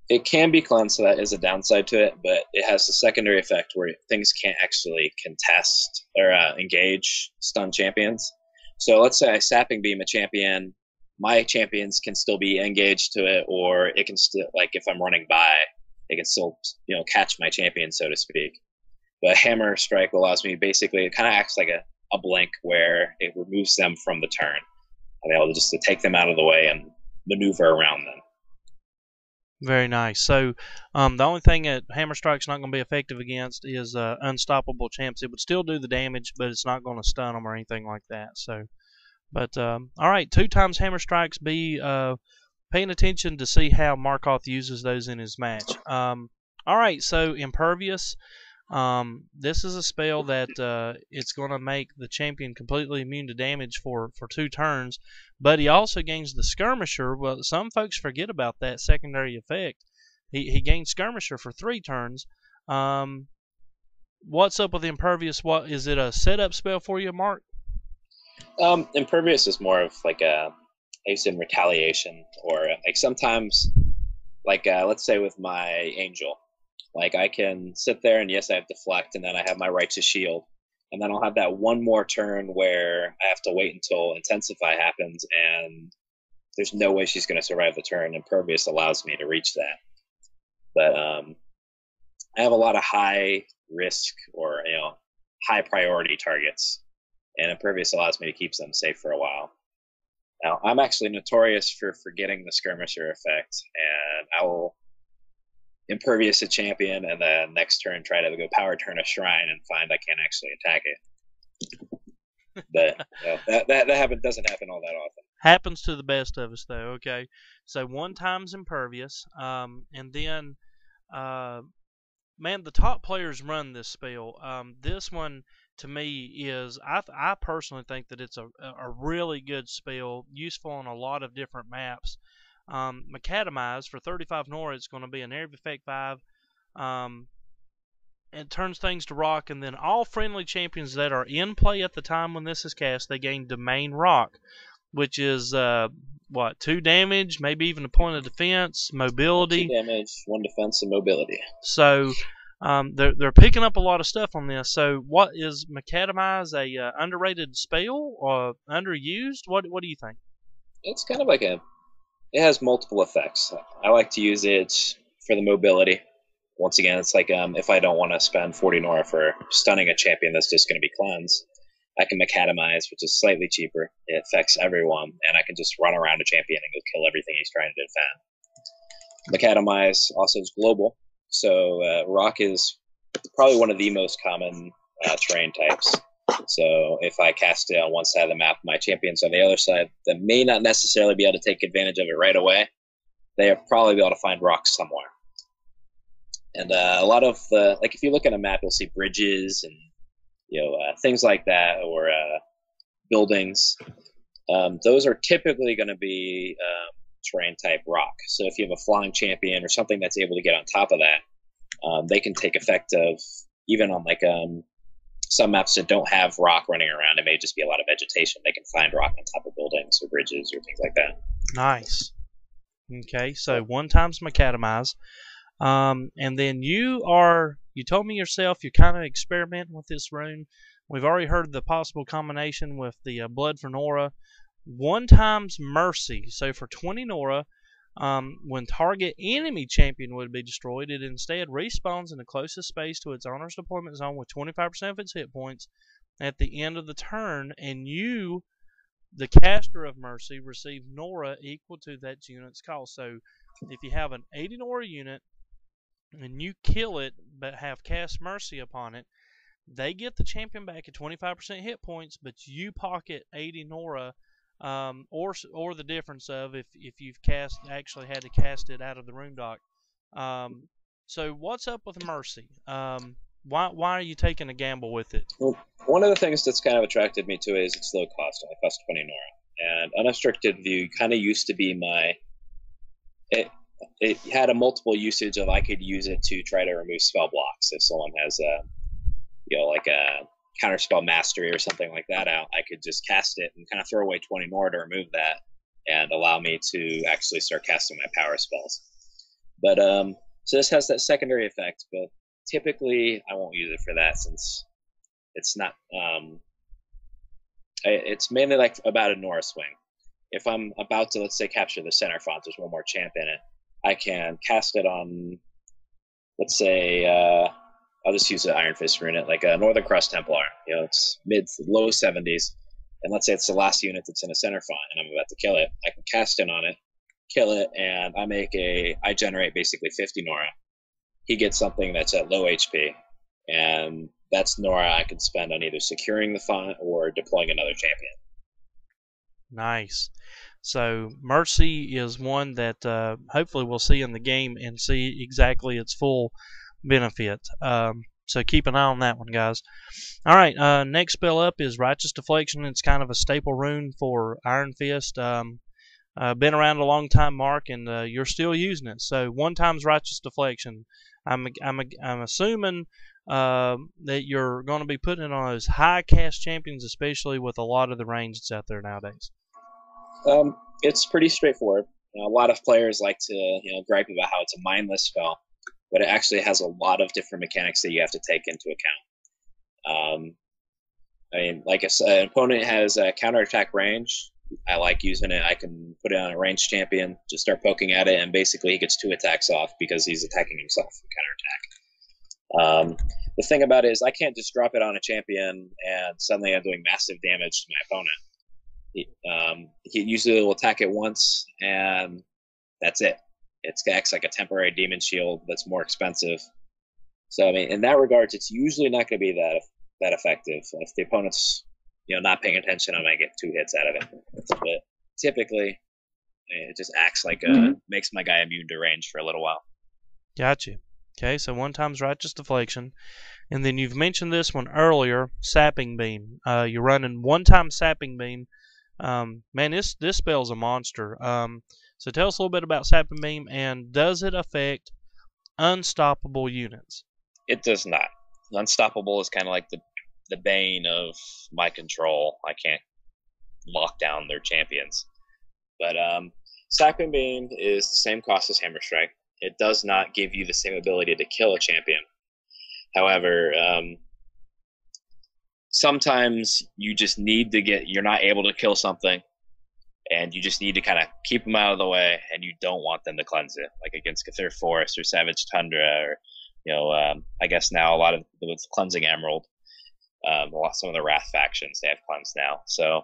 It can be cleansed, so that is a downside to it, but it has the secondary effect where things can't actually contest or engage stun champions. So let's say I Sapping Beam a champion, my champions can still be engaged to it, or it can still, like if I'm running by, it can still, catch my champion, so to speak. But Hammer Strike allows me, basically, it kind of acts like a blink where it removes them from the turn. I'm able to take them out of the way and maneuver around them. Very nice. So the only thing that Hammer Strike's not going to be effective against is unstoppable champs. It would still do the damage, but it's not going to stun them or anything like that. So, but all right, 2 times Hammer Strikes. Be paying attention to see how Markoth uses those in his match. All right, so Impervious. This is a spell that it's going to make the champion completely immune to damage for 2 turns, but he also gains the Skirmisher. Well, some folks forget about that secondary effect. He gains Skirmisher for 3 turns. What's up with Impervious? What is it, a setup spell for you, Mark? Impervious is more of like a, in retaliation, or like sometimes, like let's say with my Angel, like I can sit there and yes, I have Deflect, and then I have my Righteous Shield, and then I'll have that one more turn where I have to wait until Intensify happens, and there's no way she's going to survive the turn. Impervious allows me to reach that. But I have a lot of high risk or high priority targets, and Impervious allows me to keep them safe for a while. Now, I'm actually notorious for forgetting the Skirmisher effect, and I will Impervious a champion, and then next turn try to go power turn a shrine and find I can't actually attack it. But that doesn't happen all that often. Happens to the best of us, though. Okay, so 1 times Impervious, and then, man, the top players run this spell. This one to me is, I personally think that it's a really good spell, useful on a lot of different maps. Macadamize for 35 Nora, it's going to be an area of effect 5. It turns things to rock, and then all friendly champions that are in play at the time when this is cast, they gain Domain Rock, which is 2 damage, maybe even a point of defense, mobility. 2 damage, 1 defense, and mobility. So they're picking up a lot of stuff on this. So what is Macadamize, a underrated spell or underused? What do you think? It's kind of like it has multiple effects. I like to use it for the mobility. Once again, it's like if I don't want to spend 40 Nora for stunning a champion that's just going to be cleansed, I can Macadamize, which is slightly cheaper. It affects everyone, and I can just run around a champion and go kill everything he's trying to defend. Macadamize also is global, so Rock is probably one of the most common terrain types. So if I cast it on one side of the map, my champions on the other side that may not necessarily be able to take advantage of it right away, they'll probably be able to find rocks somewhere. And a lot of the, like if you look at a map, you'll see bridges and things like that, or buildings. Those are typically going to be terrain type rock. So if you have a flying champion or something that's able to get on top of that, they can take effect of, even on like some maps that don't have rock running around, it may just be a lot of vegetation. They can find rock on top of buildings or bridges or things like that. Nice. Okay, so 1 times Macadamize. And then you told me yourself you're kind of experimenting with this rune. We've already heard the possible combination with the Blood for Nora. 1 times Mercy. So for 20 Nora, when target enemy champion would be destroyed, it instead respawns in the closest space to its owner's deployment zone with 25% of its hit points at the end of the turn, and you, the caster of Mercy, receive Nora equal to that unit's cost. So if you have an 80 Nora unit and you kill it but have cast Mercy upon it, they get the champion back at 25% hit points, but you pocket 80 Nora, or the difference of if you've actually had to cast it out of the rune dock. So what's up with Mercy? Why are you taking a gamble with it? Well, one of the things that's kind of attracted me to it is its low cost. I cost 20 Nora, and unrestricted view kind of used to be my. It had a multiple usage of I could use it to try to remove spell blocks. If someone has like a counterspell mastery or something like that out, I could just cast it and kind of throw away 20 Nora to remove that and allow me to actually start casting my power spells. But so this has that secondary effect, but typically I won't use it for that, since it's not it's mainly like about a Nora swing. If I'm about to, let's say, capture the center font, there's one more champ in it, I can cast it on, let's say, I'll just use an Iron Fist rune, like a Northern Cross Templar. It's mid to low 70s, and let's say it's the last unit that's in a center font, and I'm about to kill it. I can cast it on it, kill it, and I generate basically 50 Nora. He gets something that's at low HP, and that's Nora I can spend on either securing the font or deploying another champion. Nice. So Mercy is one that hopefully we'll see in the game and see exactly its full benefit. So keep an eye on that one, guys. All right, next spell up is Righteous Deflection. It's kind of a staple rune for Iron Fist. Been around a long time, Mark, and you're still using it. So 1 times Righteous Deflection. I'm assuming that you're going to be putting it on those high cast champions, especially with a lot of the range that's out there nowadays. It's pretty straightforward. A lot of players like to gripe about how it's a mindless spell, but it actually has a lot of different mechanics that you have to take into account. Like if an opponent has a counterattack range, I like using it. I can put it on a ranged champion, just start poking at it, and basically he gets 2 attacks off because he's attacking himself from counterattack. The thing about it is I can't just drop it on a champion and suddenly I'm doing massive damage to my opponent. He usually will attack it once, and that's it. It acts like a temporary demon shield that's more expensive. So, in that regard, it's usually not going to be that effective. If the opponent's not paying attention, I might get 2 hits out of it. But typically, it just acts like makes my guy immune to range for a little while. Gotcha. Okay, so 1 times Righteous Deflection. And then you've mentioned this one earlier, Sapping Beam. You're running 1 time Sapping Beam. Man, this spell's a monster. So tell us a little bit about Sapping Beam, and does it affect unstoppable units? It does not. Unstoppable is kind of like the bane of my control. I can't lock down their champions. But Sapping Beam is the same cost as Hammer Strike. It does not give you the same ability to kill a champion. However, sometimes you just need to you're not able to kill something, and you just need to kind of keep them out of the way, and you don't want them to cleanse it, like against Cthulhu Forest or Savage Tundra, or I guess now a lot of with Cleansing Emerald, some of the Wrath factions, they have cleanse now. So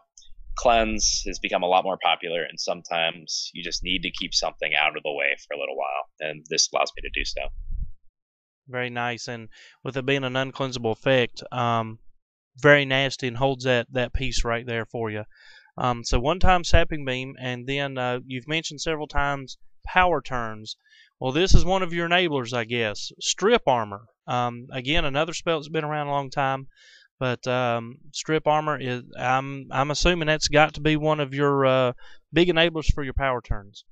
cleanse has become a lot more popular, and sometimes you just need to keep something out of the way for a little while, and this allows me to do so. Very nice. And with it being an uncleansable effect, very nasty and holds that piece right there for you. So one time Sapping Beam, and then you've mentioned several times power turns. Well, this is one of your enablers, I guess. Strip Armor. Again, another spell that's been around a long time, but Strip Armor is. I'm assuming that's got to be one of your big enablers for your power turns.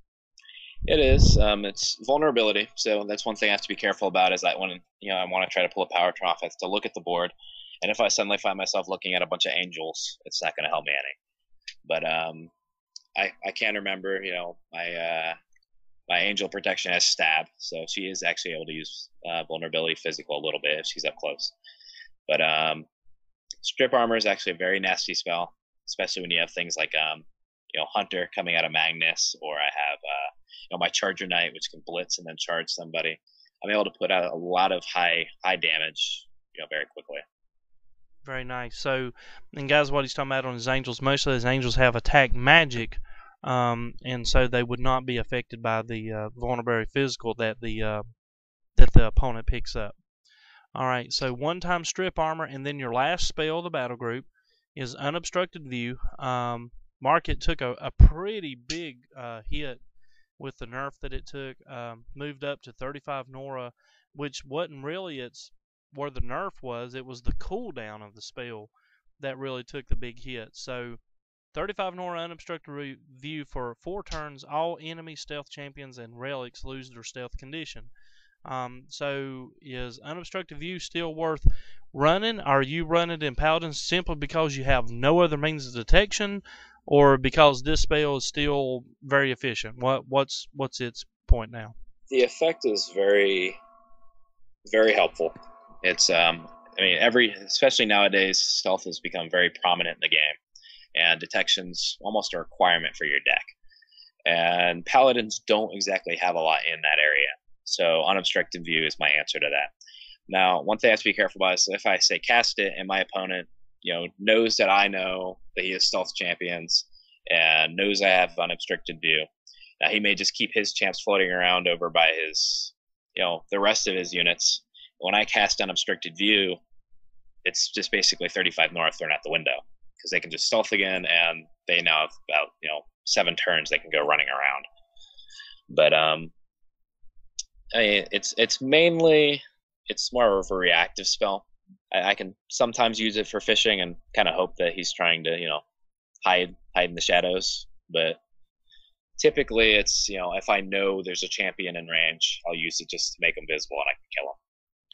It is. It's vulnerability, so that's one thing I have to be careful about. Is that when I want to try to pull a power turn off, I have to look at the board, and if I suddenly find myself looking at a bunch of angels, it's not going to help me any. But I can remember, my angel protection has stab, so she is actually able to use vulnerability physical a little bit if she's up close. But Strip Armor is actually a very nasty spell, especially when you have things like Hunter coming out of Magnus, or I have my Charger Knight, which can blitz and then charge somebody. I'm able to put out a lot of high damage, very quickly. Very nice. So, and guys, what he's talking about on his angels, most of his angels have attack magic, and so they would not be affected by the vulnerability physical that the opponent picks up. All right, so one time Strip Armor, and then your last spell of the battle group is Unobstructed View. Markoth took a pretty big hit with the nerf that it took. Moved up to 35 Nora, which wasn't really its where the nerf was. It was the cooldown of the spell that really took the big hit. So 35 Nora Unobstructed View for 4 turns. All enemy stealth champions and relics lose their stealth condition. So is Unobstructed View still worth running? Are you running in Paladin simply because you have no other means of detection, or because this spell is still very efficient? What's its point now? The effect is very, very helpful. It's especially nowadays, stealth has become very prominent in the game, and detection's almost a requirement for your deck. And Paladins don't exactly have a lot in that area. So Unobstructed View is my answer to that. Now, one thing I have to be careful about is if I say cast it and my opponent, knows that I know that he has stealth champions and knows I have Unobstructed View. Now, he may just keep his champs floating around over by his, the rest of his units. When I cast Unobstructed View, it's just basically 35 Nora thrown out the window, because they can just stealth again, and they now have about 7 turns they can go running around. But it's mainly, it's more of a reactive spell. I can sometimes use it for fishing and kind of hope that he's trying to hide in the shadows. But typically it's if I know there's a champion in range, I'll use it just to make him visible and I can kill him.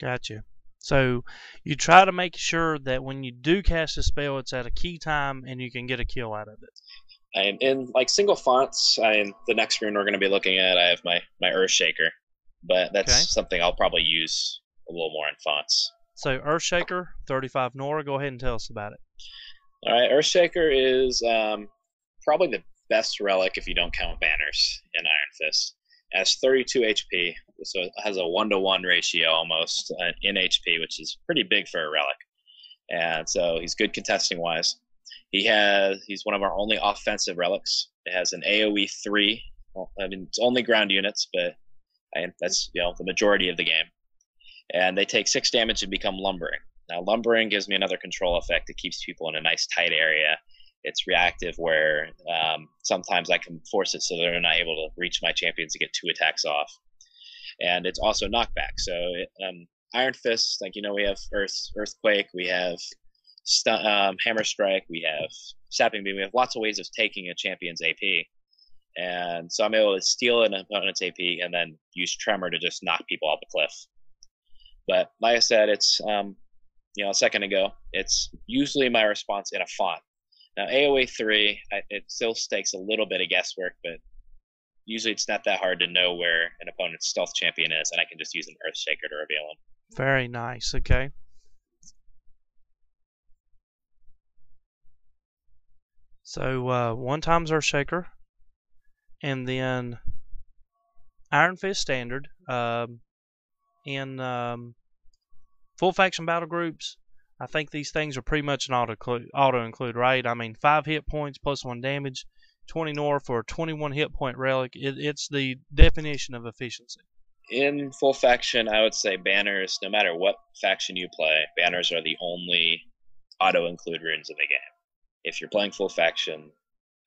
Gotcha. So you try to make sure that when you do cast a spell, it's at a key time and you can get a kill out of it. And in single fonts, the next rune we're going to be looking at, I have my Earthshaker, but that's something I'll probably use a little more in fonts. So Earthshaker, 35 Nora, go ahead and tell us about it. All right, Earthshaker is probably the best relic if you don't count banners in Iron Fist. It has 32 HP, so it has a 1-to-1 ratio almost in HP, which is pretty big for a relic. And so he's good contesting wise. He's one of our only offensive relics. It has an AoE 3. Well, it's only ground units, but that's the majority of the game. And they take 6 damage and become lumbering. Now, lumbering gives me another control effect. It keeps people in a nice tight area. It's reactive, where sometimes I can force it so they're not able to reach my champions to get 2 attacks off. And it's also knockback. So Iron Fist, we have Earthquake, we have Hammer Strike, we have Sapping Beam. We have lots of ways of taking a champion's AP. And so I'm able to steal an opponent's AP and then use Tremor to just knock people off the cliff. But like I said, it's a second ago, it's usually my response in a font. Now, AoE 3, it still takes a little bit of guesswork, but usually it's not that hard to know where an opponent's stealth champion is, and I can just use an Earthshaker to reveal him. Very nice, okay. So, one time's Earthshaker, and then Iron Fist Standard. In full faction battle groups, I think these things are pretty much an auto-include, right? 5 hit points plus 1 damage, 20 Nora for a 21 hit point relic. It's the definition of efficiency. In full faction, I would say banners, no matter what faction you play, banners are the only auto include runes in the game. If you're playing full faction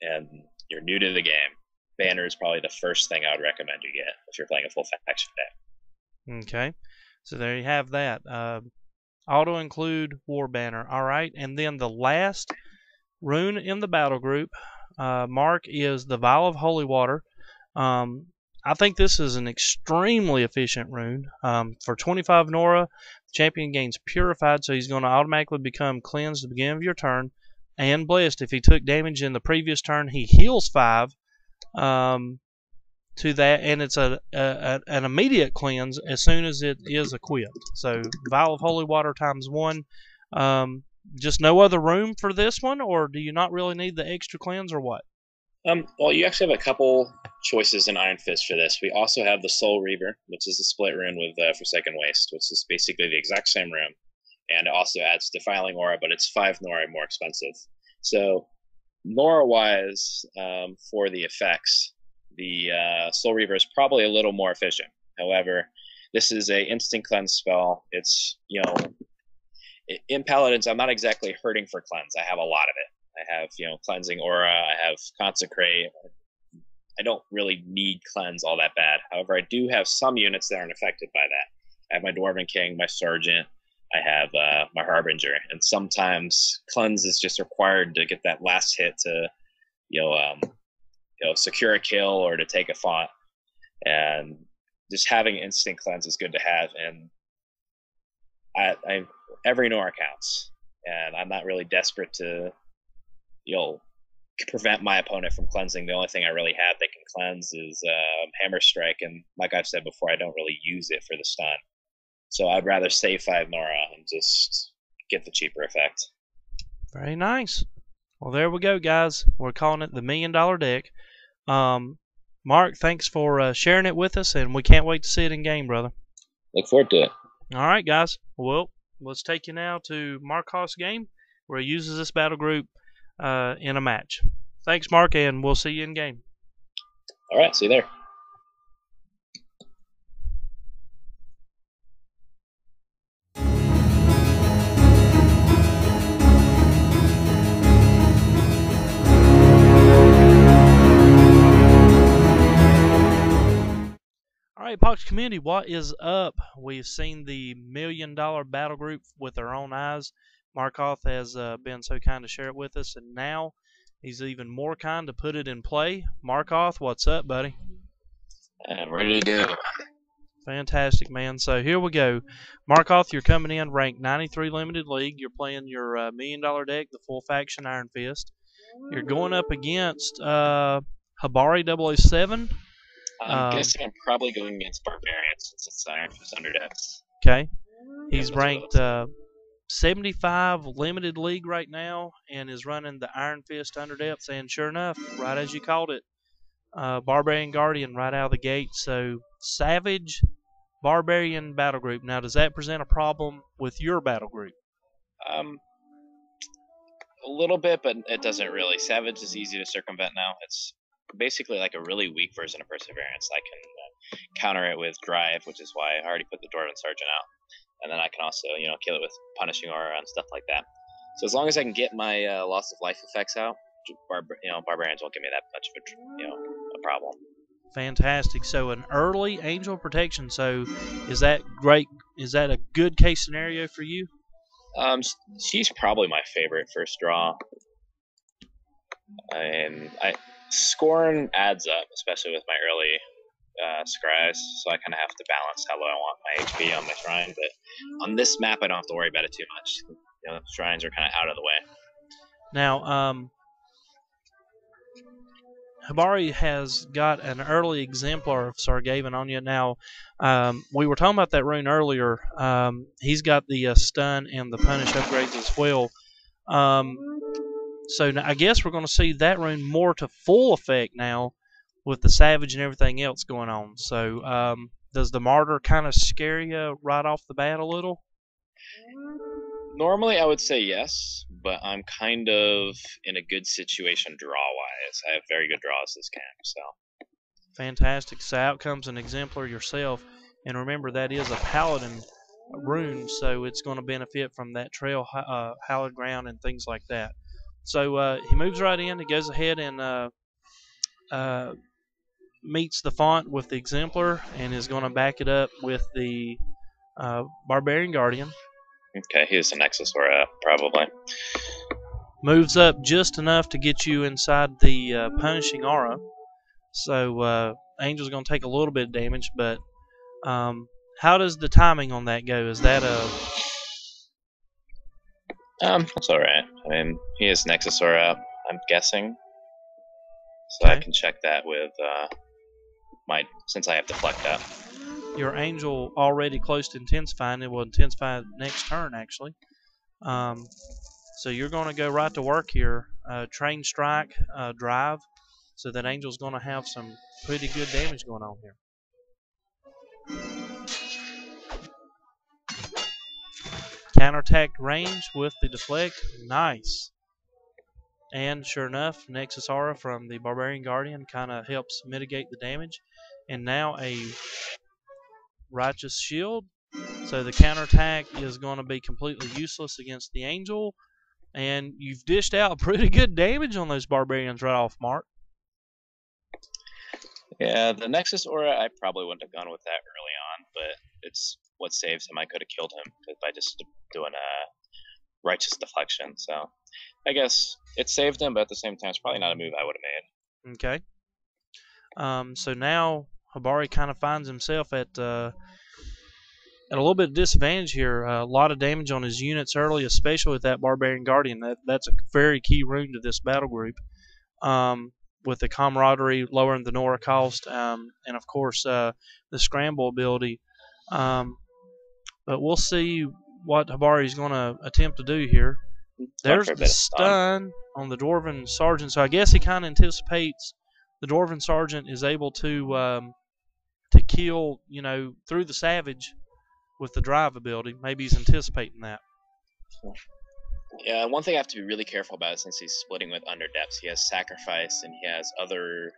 and you're new to the game, banner is probably the first thing I would recommend you get if you're playing a full faction deck. Okay, so there you have that. Auto include war banner. All right, and then the last rune in the battle group, Mark, is the Vial of Holy Water. I think this is an extremely efficient rune. For 25 Nora, the champion gains Purified, so he's going to automatically become cleansed at the beginning of your turn, and blessed. If he took damage in the previous turn, he heals 5 to that, and it's an immediate cleanse as soon as it is equipped. So Vial of Holy Water ×1. Just no other room for this one, or do you not really need the extra cleanse, or what? Well, you actually have a couple choices in Iron Fist for this. We also have the Soul Reaver, which is a split rune with Forsaken Waste, which is basically the exact same rune, and it also adds Defiling Aura, but it's 5 Nora more expensive. So Nora-wise, for the effects, the Soul Reaver is probably a little more efficient. However, this is a instant cleanse spell. It's, in Paladins, I'm not exactly hurting for cleanse. I have a lot of it. I have, Cleansing Aura. I have Consecrate. I don't really need cleanse all that bad. However, I do have some units that aren't affected by that. I have my Dwarven King, my Sergeant. I have my Harbinger, and sometimes cleanse is just required to get that last hit to, secure a kill or to take a font. And just having instant cleanse is good to have. And I every Nora counts, and I'm not really desperate to, prevent my opponent from cleansing. The only thing I really have that can cleanse is Hammer Strike, and like I've said before, I don't really use it for the stun. So I'd rather save 5 Nora and just get the cheaper effect. Very nice. Well, there we go, guys. We're calling it the $1 Million deck. Mark, thanks for sharing it with us, and we can't wait to see it in game, brother. Look forward to it. All right, guys. Well, let's take you now to Markoth's game, where he uses this battle group in a match. Thanks, Mark, and we'll see you in game. All right, see you there. All right, Pox community, what is up? We've seen the $1 Million battle group with our own eyes. Markoth has been so kind to share it with us, and now he's even more kind to put it in play. Markoth, what's up, buddy? I'm ready to go. Fantastic, man. So here we go. Markoth, you're coming in ranked 93 Limited League. You're playing your $1 Million deck, the full faction Iron Fist. You're going up against Habari 007. I'm guessing I'm probably going against Barbarians since it's Iron Fist Underdepths. Okay. He's ranked 75 Limited League right now and is running the Iron Fist Underdepths. And sure enough, right as you called it, Barbarian Guardian right out of the gate. So Savage Barbarian battle group. Now, does that present a problem with your battle group? A little bit, but it doesn't really. Savage is easy to circumvent now. It's basically like a really weak version of Perseverance. I can counter it with Drive, which is why I already put the Dwarven Sergeant out. And then I can also, kill it with Punishing Aura and stuff like that. So as long as I can get my Loss of Life effects out, Barbarians won't give me that much of a problem. Fantastic. So an early Angel Protection. So is that great? Is that a good case scenario for you? She's probably my favorite first draw. And Scorn adds up, especially with my early scries, so I kind of have to balance how low I want my HP on my shrine. But on this map, I don't have to worry about it too much. Shrines are kind of out of the way. Now, Habari has got an early exemplar of Sargavan on you. Now, we were talking about that rune earlier. He's got the stun and the punish upgrades as well. So I guess we're going to see that rune more to full effect now with the Savage and everything else going on. So does the Martyr kind of scare you right off the bat a little? Normally I would say yes, but I'm kind of in a good situation draw-wise. I have very good draws this game, so. Fantastic. So out comes an exemplar yourself. And remember, that is a Paladin runes, so it's going to benefit from that trail, hallowed ground, and things like that. So he moves right in. He goes ahead and uh, meets the font with the exemplar, and is going to back it up with the Barbarian Guardian. Okay, he's the Nexus Aura, probably. Moves up just enough to get you inside the Punishing Aura. So Angel's going to take a little bit of damage, but how does the timing on that go? Is that a... That's alright. I mean, he is Nexus Aura, I'm guessing. So okay. I can check that with since I have Deflect up. Your Angel already close to intensifying. It will intensify next turn, actually. So you're going to go right to work here. Train Strike, Drive. So that Angel's going to have some pretty good damage going on here. Counterattack range with the Deflect. Nice. And sure enough, Nexus Aura from the Barbarian Guardian kind of helps mitigate the damage. And now a Righteous Shield. So the counterattack is going to be completely useless against the Angel. And you've dished out pretty good damage on those Barbarians right off, Mark. Yeah, the Nexus Aura, I probably wouldn't have gone with that early on, but it's what saves him. I could have killed him by just doing a Righteous Deflection. So I guess it saved him, but at the same time, it's probably not a move I would have made. Okay. So now Habari kind of finds himself at a little bit of disadvantage here. A lot of damage on his units early, especially with that Barbarian Guardian. That's a very key rune to this battle group. With the camaraderie, lowering the Nora cost, and of course the scramble ability. But we'll see what Habari is going to attempt to do here. There's the stun on the Dwarven Sergeant, so I guess he kind of anticipates the Dwarven Sergeant is able to kill, through the Savage with the Drive ability. Maybe he's anticipating that. Yeah, one thing I have to be really careful about since he's splitting with Underdepths. He has Sacrifice and he has other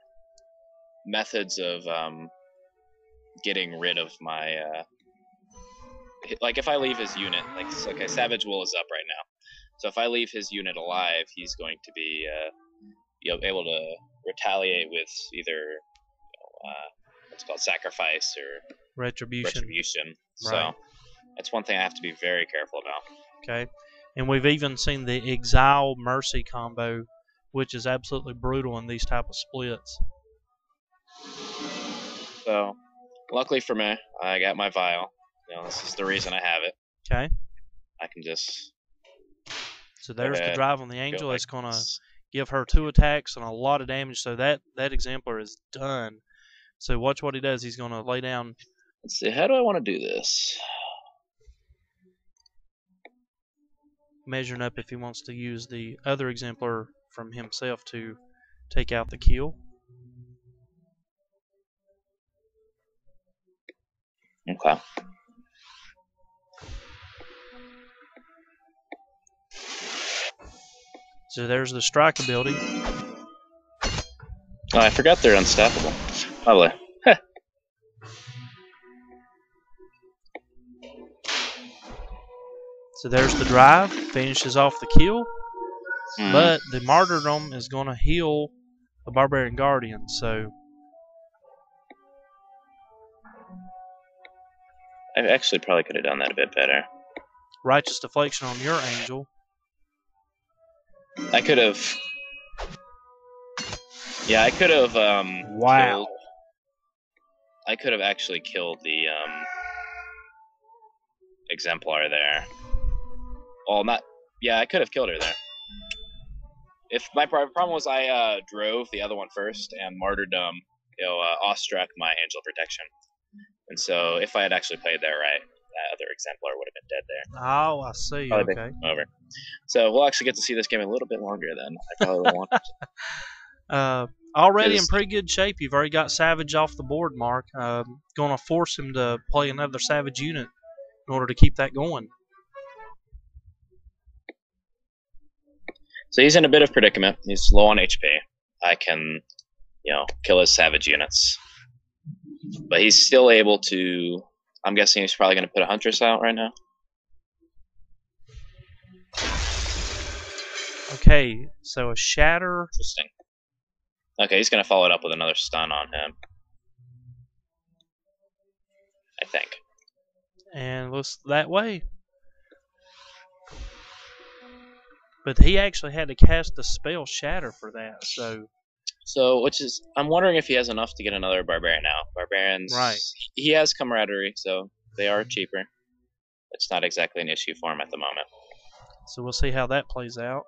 methods of getting rid of my... like if I leave his unit, okay, Savage Will is up right now. So if I leave his unit alive, he's going to be able to retaliate with either what's called Sacrifice or Retribution. Right. So that's one thing I have to be very careful about. Okay. And we've even seen the Exile Mercy combo, which is absolutely brutal in these type of splits. So, luckily for me, I got my vial. This is the reason I have it. Okay. I can just... So there's the Drive on the Angel. It's going to give her 2 attacks and a lot of damage. So that exemplar is done. So watch what he does. He's going to lay down... Let's see, how do I want to do this? Measuring up if he wants to use the other exemplar from himself to take out the kill. Okay. So there's the strike ability. Oh, I forgot they're unstoppable. Lovely. So there's the Drive, finishes off the kill, but the Martyrdom is going to heal the Barbarian Guardian, so... I actually probably could have done that a bit better. Righteous Deflection on your Angel. I could have... Yeah, I could have, wow. I could have actually killed the, Exemplar there. Well, not... Yeah, I could have killed her there. If my problem was I drove the other one first, and Martyrdom, awestruck my Angel Protection. And so, if I had actually played that right, that other Exemplar would have been dead there. Oh, I see. Probably okay. Over. So, we'll actually get to see this game a little bit longer than I probably would want. Already in pretty good shape. You've already got Savage off the board, Mark. Going to force him to play another Savage unit in order to keep that going. So he's in a bit of predicament. He's low on HP. I can, kill his Savage units. But he's still able to I'm guessing he's probably going to put a Huntress out right now. Okay, so a Shatter. Interesting. Okay, he's going to follow it up with another stun on him. I think. And looks that way. But he actually had to cast the spell Shatter for that, So, which is, I'm wondering if he has enough to get another Barbarian now. Barbarians, right. He has Camaraderie, so they are cheaper. It's not exactly an issue for him at the moment. So we'll see how that plays out.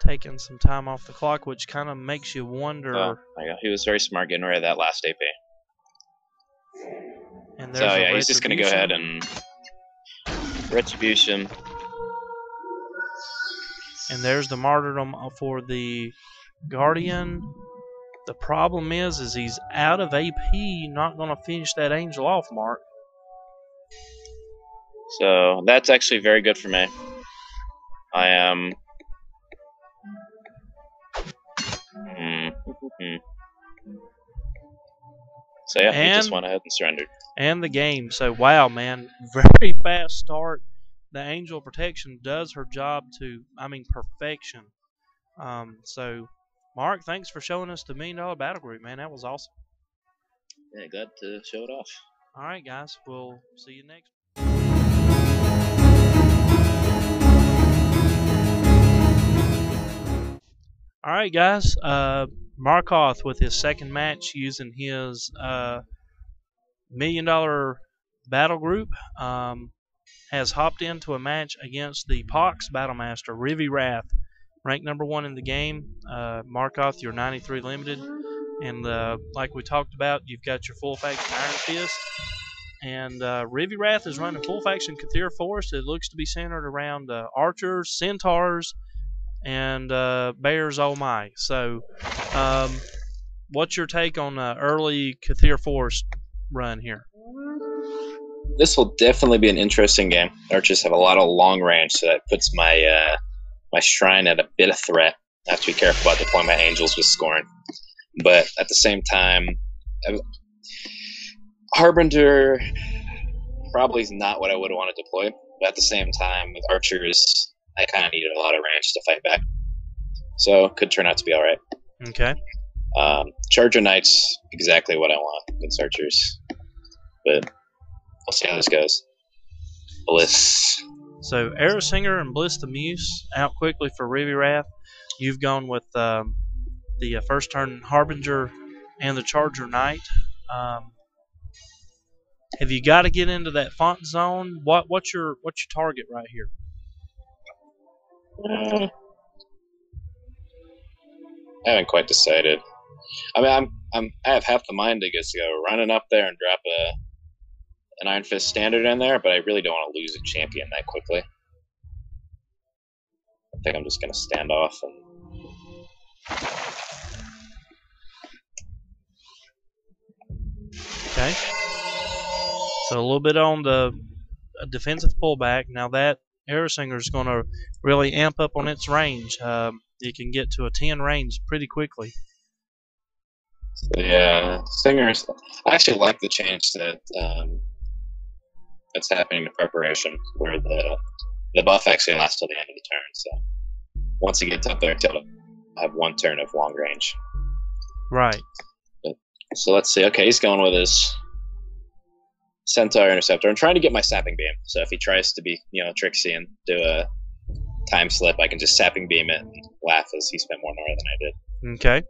Taking some time off the clock, which kind of makes you wonder. He was very smart getting rid of that last AP. And there's so yeah, he's just going to go ahead and Retribution. And there's the Martyrdom for the Guardian. The problem is he's out of AP, not going to finish that Angel off, Mark. So that's actually very good for me. I am. So yeah, he just went ahead and surrendered. And the game. So wow, man, very fast start. The Angel Protection does her job to, perfection. So, Mark, thanks for showing us the $1 Million Battle Group, man. That was awesome. Yeah, glad to show it off. All right, guys. We'll see you next. All right, guys. Markoth with his second match using his $1 Million Battle Group has hopped into a match against the Pox Battlemaster, Rivy Wrath, ranked number 1 in the game. Markoth, you're 93 limited. And like we talked about, you've got your full faction Iron Fist. And Rivy Wrath is running full faction Kathir Forest. It looks to be centered around archers, centaurs, and bears. Oh my! So, what's your take on early Kathir Forest run here? This will definitely be an interesting game. Archers have a lot of long range, so that puts my my shrine at a bit of threat. I have to be careful about deploying my angels with Scorn. But at the same time, Harbinger probably is not what I would want to deploy. But at the same time, with archers, I kind of needed a lot of range to fight back. So could turn out to be all right. Okay. Charger Knights, exactly what I want against archers. But we'll see how this goes. Bliss. So Arrowsinger and Bliss the Muse out quickly for Rivy Wrath. You've gone with the first turn Harbinger and the Charger Knight. Have you got to get into that font zone? What's your target right here? I haven't quite decided. I mean, I have half the mind to just go running up there and drop an Iron Fist standard in there, but I really don't want to lose a champion that quickly. I think I'm just going to stand off and. Okay. So a little bit on the defensive pullback. Now that Arrowsinger is going to really amp up on its range. It can get to a 10 range pretty quickly. So yeah, Singers. I actually like the change that that's happening in preparation, where the buff actually lasts till the end of the turn. So once it gets up there, it'll have 1 turn of long range. Right. So let's see. Okay, he's going with his Centaur Interceptor. I'm trying to get my Sapping Beam. So if he tries to be, tricksy and do a time slip, I can just Sapping Beam it and laugh as he spent more Nora than I did. Okay.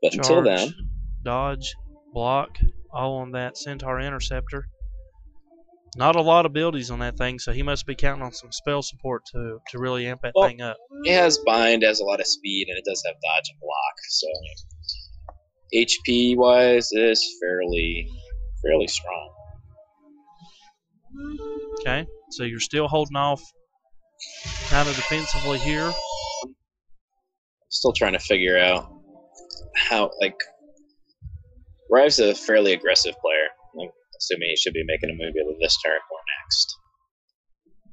But Charge, until then, dodge, block, all on that Centaur Interceptor. Not a lot of abilities on that thing, so he must be counting on some spell support to really amp that thing up. It has bind, has a lot of speed, and it does have dodge and block. So HP wise, it is fairly strong. Okay, so you're still holding off kind of defensively here. Still trying to figure out how, Rive's a fairly aggressive player. I'm assuming he should be making a move either this turn or next.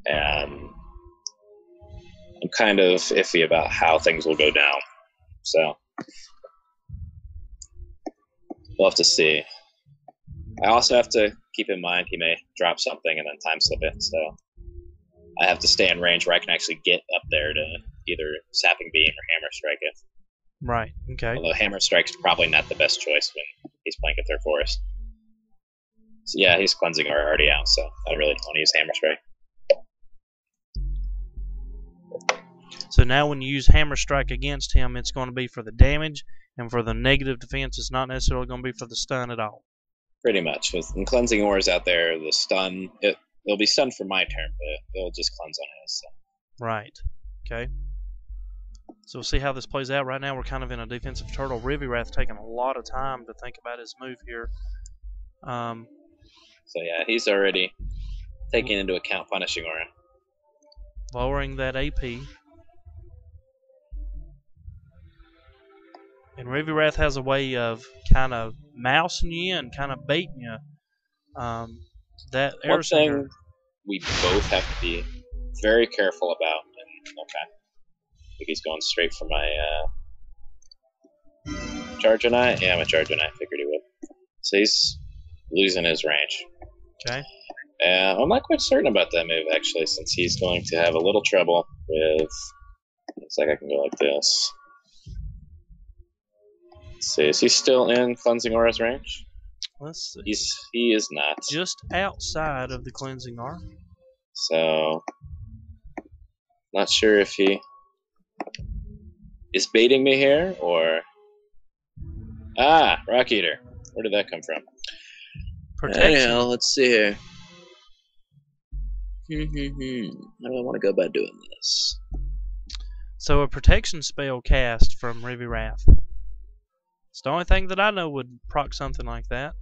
And I'm kind of iffy about how things will go down. So we'll have to see. I also have to keep in mind he may drop something and then time slip it, so I have to stay in range where I can actually get up there to either Sapping Beam or Hammer Strike it. Right. Okay. Although Hammer Strike's probably not the best choice when he's playing a Third Forest. So yeah, he's Cleansing Aura already out, so I really don't want to use Hammer Strike. So now when you use Hammer Strike against him, it's going to be for the damage, and for the negative defense, it's not necessarily going to be for the stun at all. Pretty much. With Cleansing Auras out there, the stun, it'll be stunned for my turn, but it'll just cleanse on his. So. Right. Okay. So we'll see how this plays out. Right now we're kind of in a defensive turtle. Rivirath taking a lot of time to think about his move here. So yeah, he's already taking into account Punishing Aura. Lowering that AP. And Rivirath has a way of kind of mousing you in, kind of baiting you. That One thing we both have to be very careful about. And, okay. I think he's going straight for my Charger Knight. Yeah, my Charger Knight. Figured he would. So he's losing his range. Okay. I'm not quite certain about that move, actually, since he's going to have a little trouble with... Looks like I can go like this. Let's see, is he still in Cleansing Aura's range? Let's see. He is not. Just outside of the Cleansing Aura. So, not sure if he is baiting me here, or... Ah, Rock Eater. Where did that come from? Protection. Anyhow, let's see here. How do I want to go about doing this? So a protection spell cast from Rivirath. It's the only thing that I know would proc something like that.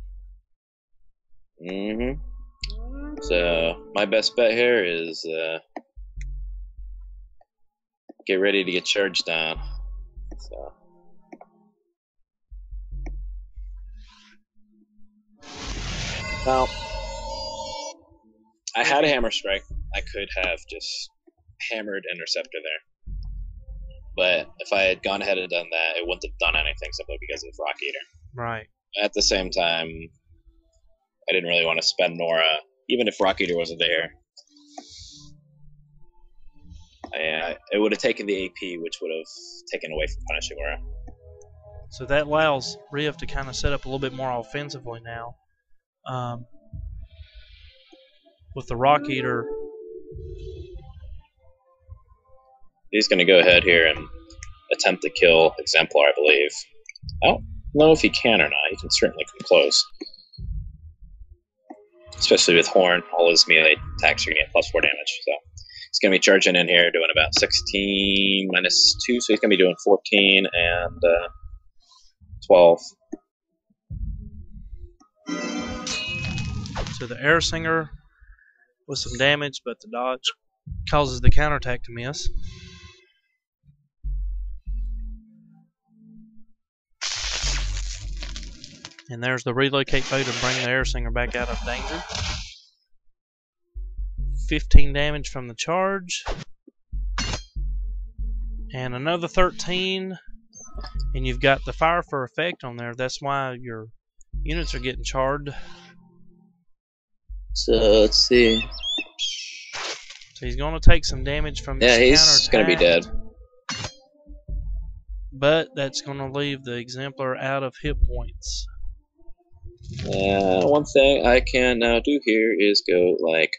So my best bet here is get ready to get charged down. So. Now, I had a Hammer Strike. I could have just hammered Interceptor there. But if I had gone ahead and done that, it wouldn't have done anything simply because of Rock Eater. Right. At the same time, I didn't really want to spend Nora, even if Rock Eater wasn't there. It would have taken the AP, which would have taken away from Punishing Aura. So that allows Riv to kind of set up a little bit more offensively now. With the Rock Eater. He's going to go ahead here and attempt to kill Exemplar, I believe. I don't know if he can or not. He can certainly come close. Especially with Horn, all his melee attacks are going to get +4 damage. So he's going to be charging in here, doing about 16 minus 2, so he's going to be doing 14 and 12. So the Air Singer with some damage, but the dodge causes the counterattack to miss. And there's the relocate foe to bring the Air Singer back out of danger. 15 damage from the charge. And another 13. And you've got the fire for effect on there. That's why your units are getting charged. So let's see. So he's going to take some damage from this counterattack. Yeah, he's going to be dead. But that's going to leave the Exemplar out of hit points. One thing I can now do here is go like...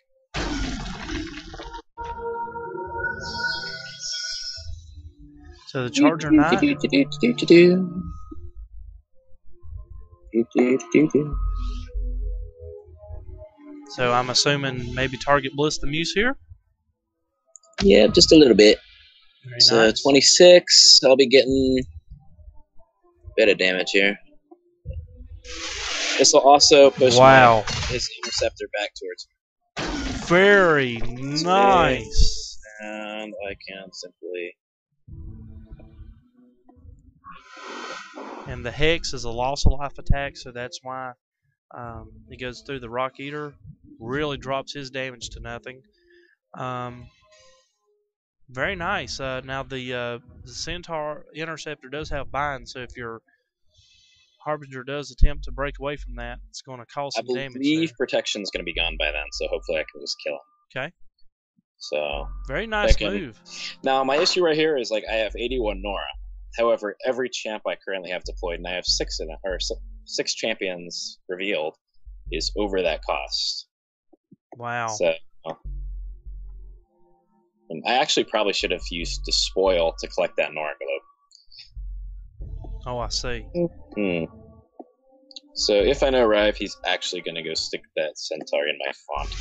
So the Charger Knight. So I'm assuming maybe target Bliss the Muse here? Yeah, just a little bit. Very so nice. 26, I'll be getting a bit of damage here. This will also push his Interceptor back towards me. Very nice. And I can simply... And the Hex is a loss of life attack, so that's why he goes through the Rock Eater. Really drops his damage to nothing. Very nice. Now the Centaur Interceptor does have bind, so if you're Harbinger does attempt to break away from that, it's going to cause I some damage believe there. protection's going to be gone by then, so hopefully I can just kill him. Okay. So very nice move. Now my issue right here is like I have 81 Nora. However, every champ I currently have deployed, and I have 6 of them, or 6 champions revealed, is over that cost. Wow. So and I actually probably should have used Despoil to collect that Nora globe. Oh, I see. So if I know Rive, he's actually going to go stick that Centaur in my font.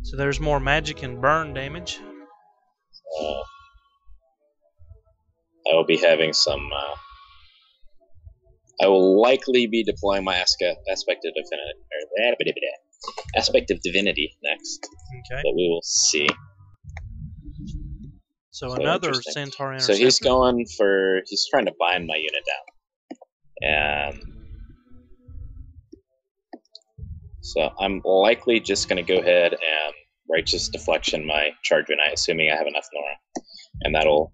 So there's more magic and burn damage. I will be having some. I will likely be deploying my aspect of divinity next. Okay. But we will see. So another Centaur Interceptor. So he's going for. He's trying to bind my unit down, and so I'm likely just going to go ahead and Righteous Deflection my Charger Knight, assuming I have enough Nora, and that'll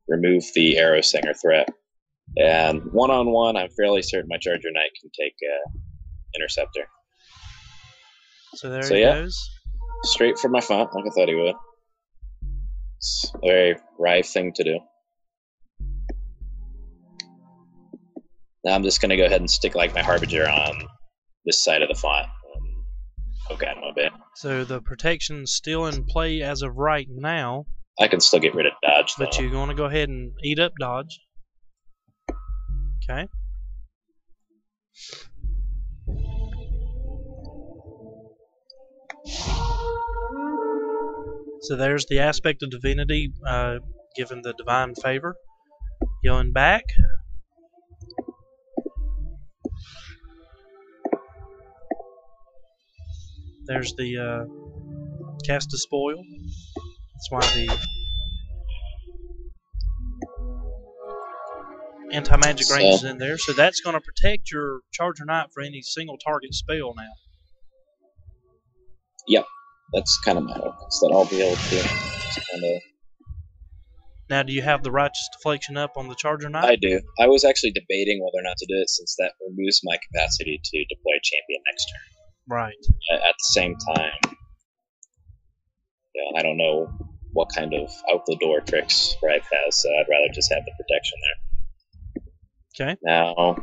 remove the Arrow Singer threat. And one-on-one, I'm fairly certain my Charger Knight can take Interceptor. So there he goes. Straight for my font, like I thought he would. It's a very Rive thing to do. Now I'm just going to go ahead and stick like my Harbinger on this side of the font. Poke at him a bit. So the protection's still in play as of right now. I can still get rid of dodge, though. But you're going to go ahead and eat up dodge. Okay. So there's the aspect of divinity given the divine favor. Going back. There's the cast of spoil. That's why the anti-magic range is in there. So that's going to protect your Charger Knight for any single target spell now. Yep. That's kind of my hope. Is that I'll be able to Now, do you have the Righteous Deflection up on the Charger Knight? I do. I was actually debating whether or not to do it, since that removes my capacity to deploy a champion next turn. Right. At the same time, I don't know what kind of out-the-door tricks Rive has, so I'd rather just have the protection there. Okay. Now,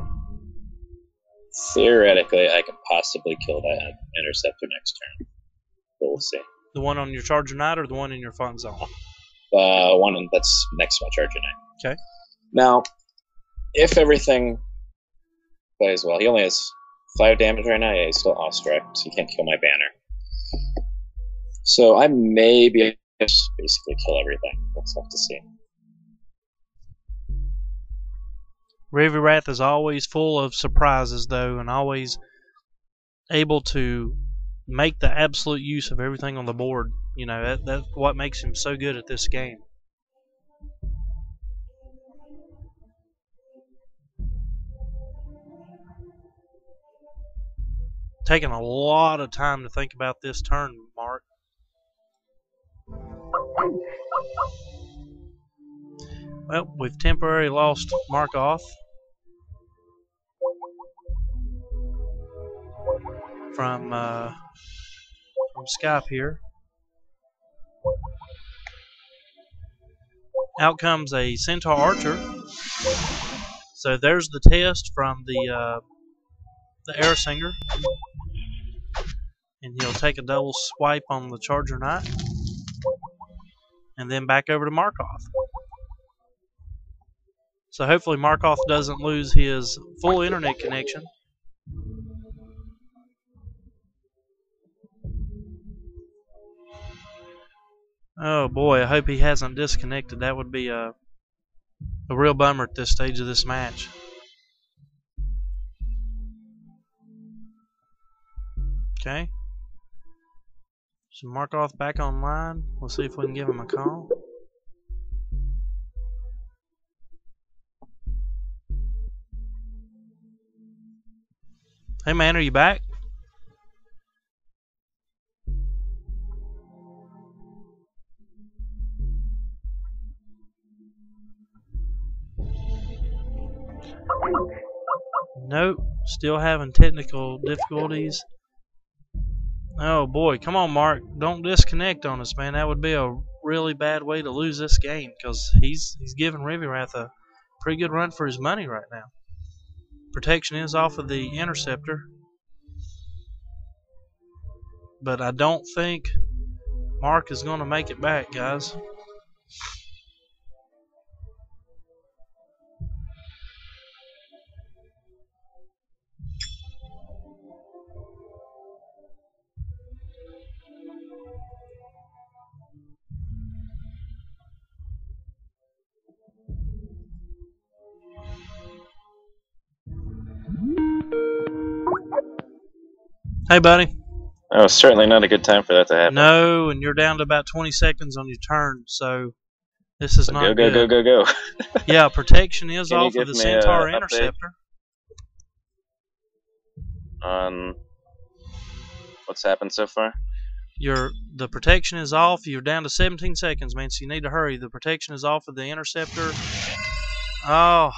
theoretically, I could possibly kill that Interceptor next turn. But we'll see. The one on your Charger Knight or the one in your fun zone? One that's next to my Charger Knight. Okay. Now, if everything plays well, he only has 5 damage right now. Yeah, he's still awestruck, so he can't kill my banner. So I may be able to basically kill everything. Let's have to see. Ravi Wrath is always full of surprises, though, and always able to make the absolute use of everything on the board. That's what makes him so good at this game. Taking a lot of time to think about this turn, Mark. Well, we've temporarily lost Markoth from Skype here. Out comes a Centaur Archer. So there's the test from the Air Singer. And he'll take a double swipe on the Charger Knight. And then back over to Markoth. So hopefully Markoth doesn't lose his full internet connection. Oh boy, I hope he hasn't disconnected. That would be a real bummer at this stage of this match. Okay. So Markoth back online. We'll see if we can give him a call. Hey man, are you back? Nope, still having technical difficulties. Oh boy, come on, Mark. Don't disconnect on us, man. That would be a really bad way to lose this game because he's giving Rivirath a pretty good run for his money right now. Protection is off of the interceptor, but I don't think Mark is going to make it back, guys. Hey, buddy. Oh, certainly not a good time for that to happen. No, and you're down to about 20 seconds on your turn, so this is not go, good. Go. Yeah, protection is Can you off of give the me Centaur a update? interceptor. On what's happened so far? The protection is off. You're down to 17 seconds, man, so you need to hurry. The protection is off of the interceptor. Oh,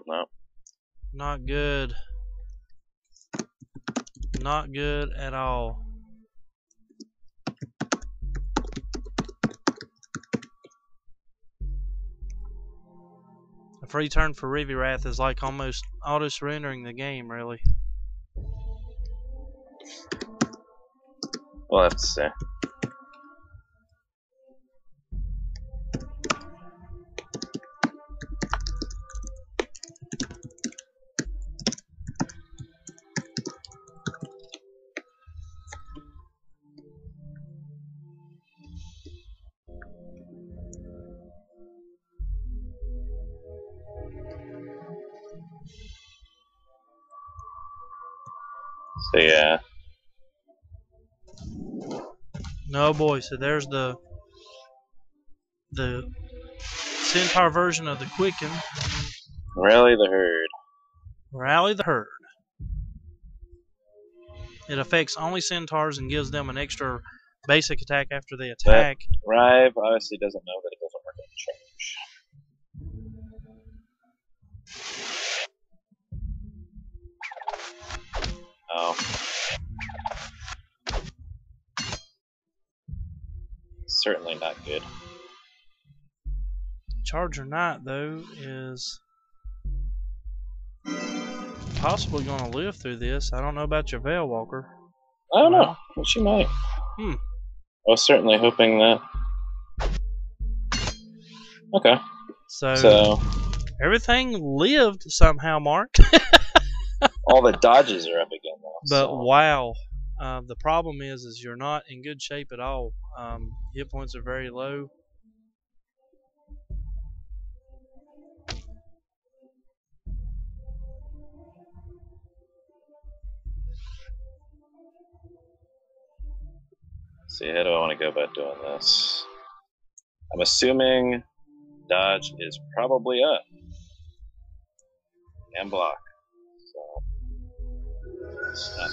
No. not good. Not good at all. A free turn for Rivirath is like almost auto-surrendering the game, really. We'll have to see. So yeah. No boy, so there's the Centaur version of the Quicken. Rally the herd. Rally the herd. It affects only Centaurs and gives them an extra basic attack after they attack. That Rive obviously doesn't know that it doesn't work in charge. Oh. Certainly not good. Charger Knight, though, is possibly going to live through this. I don't know about your Veil Walker. I don't know. Well, she might. I was certainly hoping that. Okay. So everything lived somehow, Mark. All the dodges are up again, though. But wow. The problem is you're not in good shape at all. Hit points are very low. Let's see, how do I want to go about doing this? I'm assuming dodge is probably up. And block. So it's not.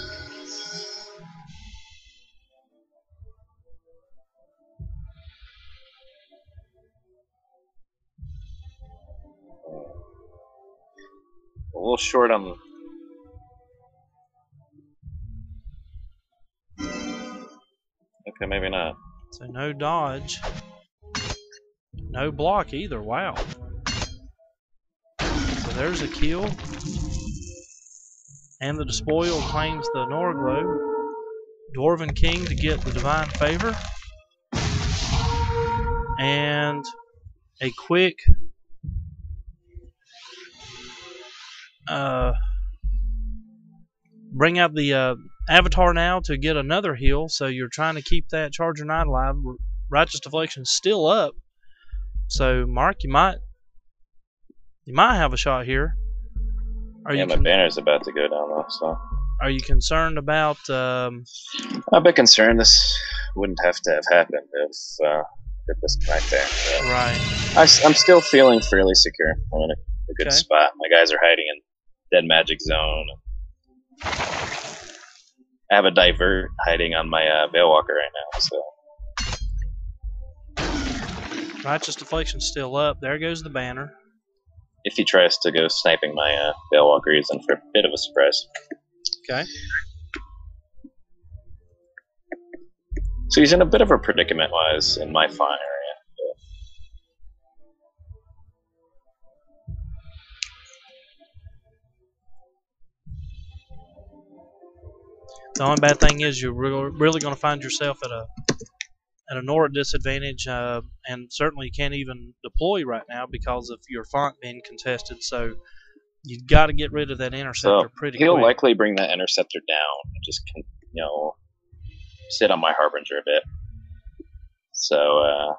A little short on. Okay, maybe not. So no dodge. No block either. Wow. So there's a kill. And the Despoil claims the Norglow. Dwarven King to get the Divine Favor. And a quick bring out the Avatar now to get another heal. So you're trying to keep that Charger Knight alive. Righteous Deflection still up. So Mark, you might have a shot here. My banner's about to go down though, so. Are you concerned about? I'm a bit concerned. This wouldn't have to have happened if this connect there. So. Right. I'm still feeling fairly secure. I'm in a good spot. My guys are hiding in Dead Magic Zone. I have a divert hiding on my Veilwalker right now, so Righteous Deflection's still up. There goes the banner. if he tries to go sniping my Veilwalker, he's in for a bit of a surprise. Okay. So he's in a bit of a predicament-wise in my farm area. The only bad thing is you're really going to find yourself at a Nora disadvantage, and certainly you can't even deploy right now because of your font being contested. So you've got to get rid of that interceptor pretty quick. He'll likely bring that interceptor down and just, sit on my Harbinger a bit. So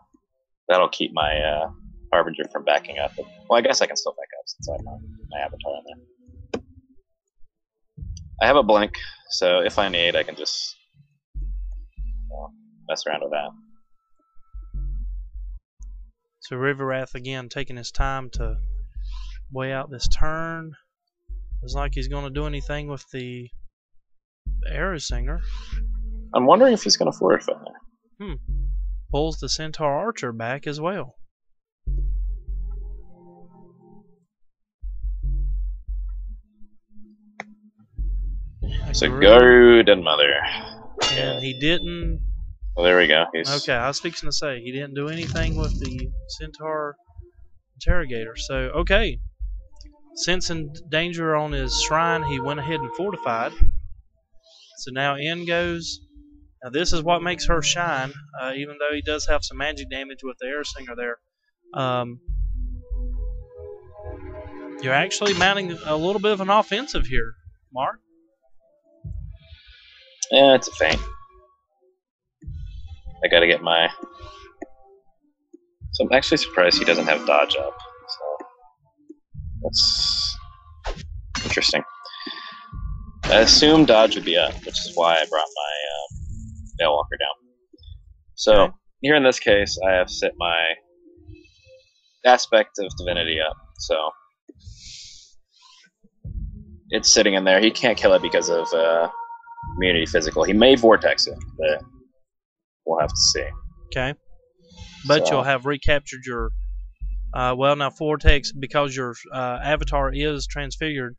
that'll keep my Harbinger from backing up. Well, I guess I can still back up since I have my Avatar in there. I have a blink, so if I need, I can just mess around with that. So Riverwrath again taking his time to weigh out this turn. It's like he's going to do anything with the Arrow Singer. I'm wondering if he's going to fortify. Pulls the Centaur Archer back as well. So Garud Mother. And he didn't. Well, there we go. Okay, I was fixing to say he didn't do anything with the Centaur Interrogator. So, okay. Sensing danger on his shrine, he went ahead and fortified. So now in goes. Now this is what makes her shine, even though he does have some magic damage with the Air Singer there. You're actually mounting a little bit of an offensive here, Mark. Yeah, it's a feint. I gotta get my... So I'm actually surprised he doesn't have dodge up. So that's interesting. I assumed dodge would be up, which is why I brought my Veilwalker down. So here in this case, I have set my aspect of divinity up. So it's sitting in there. He can't kill it because of immunity physical. He may vortex it, but we'll have to see. Okay. But you'll have recaptured your... well, now vortex, because your avatar is transfigured,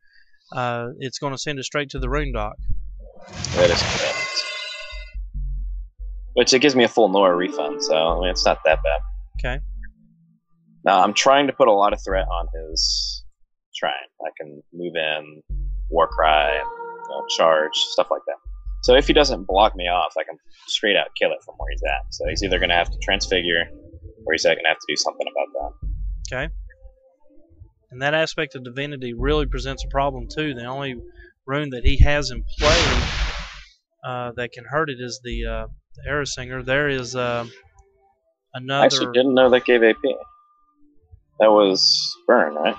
it's going to send it straight to the rune dock. That is correct. Which it gives me a full Nora refund, so I mean it's not that bad. Okay. Now I'm trying to put a lot of threat on his shrine. I can move in, Warcry, and charge, stuff like that. So if he doesn't block me off, I can straight out kill it from where he's at. So he's either going to have to transfigure, or he's going to have to do something about that. Okay. And that aspect of divinity really presents a problem too. The only rune that he has in play that can hurt it is the Arrow Singer. There is another... I actually didn't know that gave AP. That was burn, right?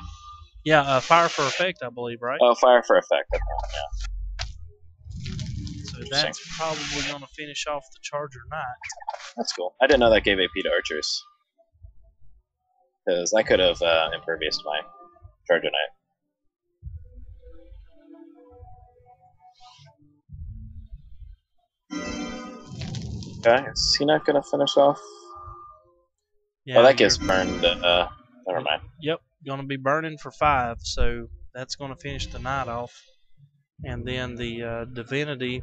Yeah, fire for effect, I believe, right? Oh, fire for effect. Yeah. So that's probably going to finish off the Charger Knight. That's cool. I didn't know that gave AP to archers. Because I could have impervious my Charger Knight. Okay, is he not going to finish off? Yeah, oh, that gets burned. Never mind. Yep, going to be burning for 5, so that's going to finish the night off. And then the divinity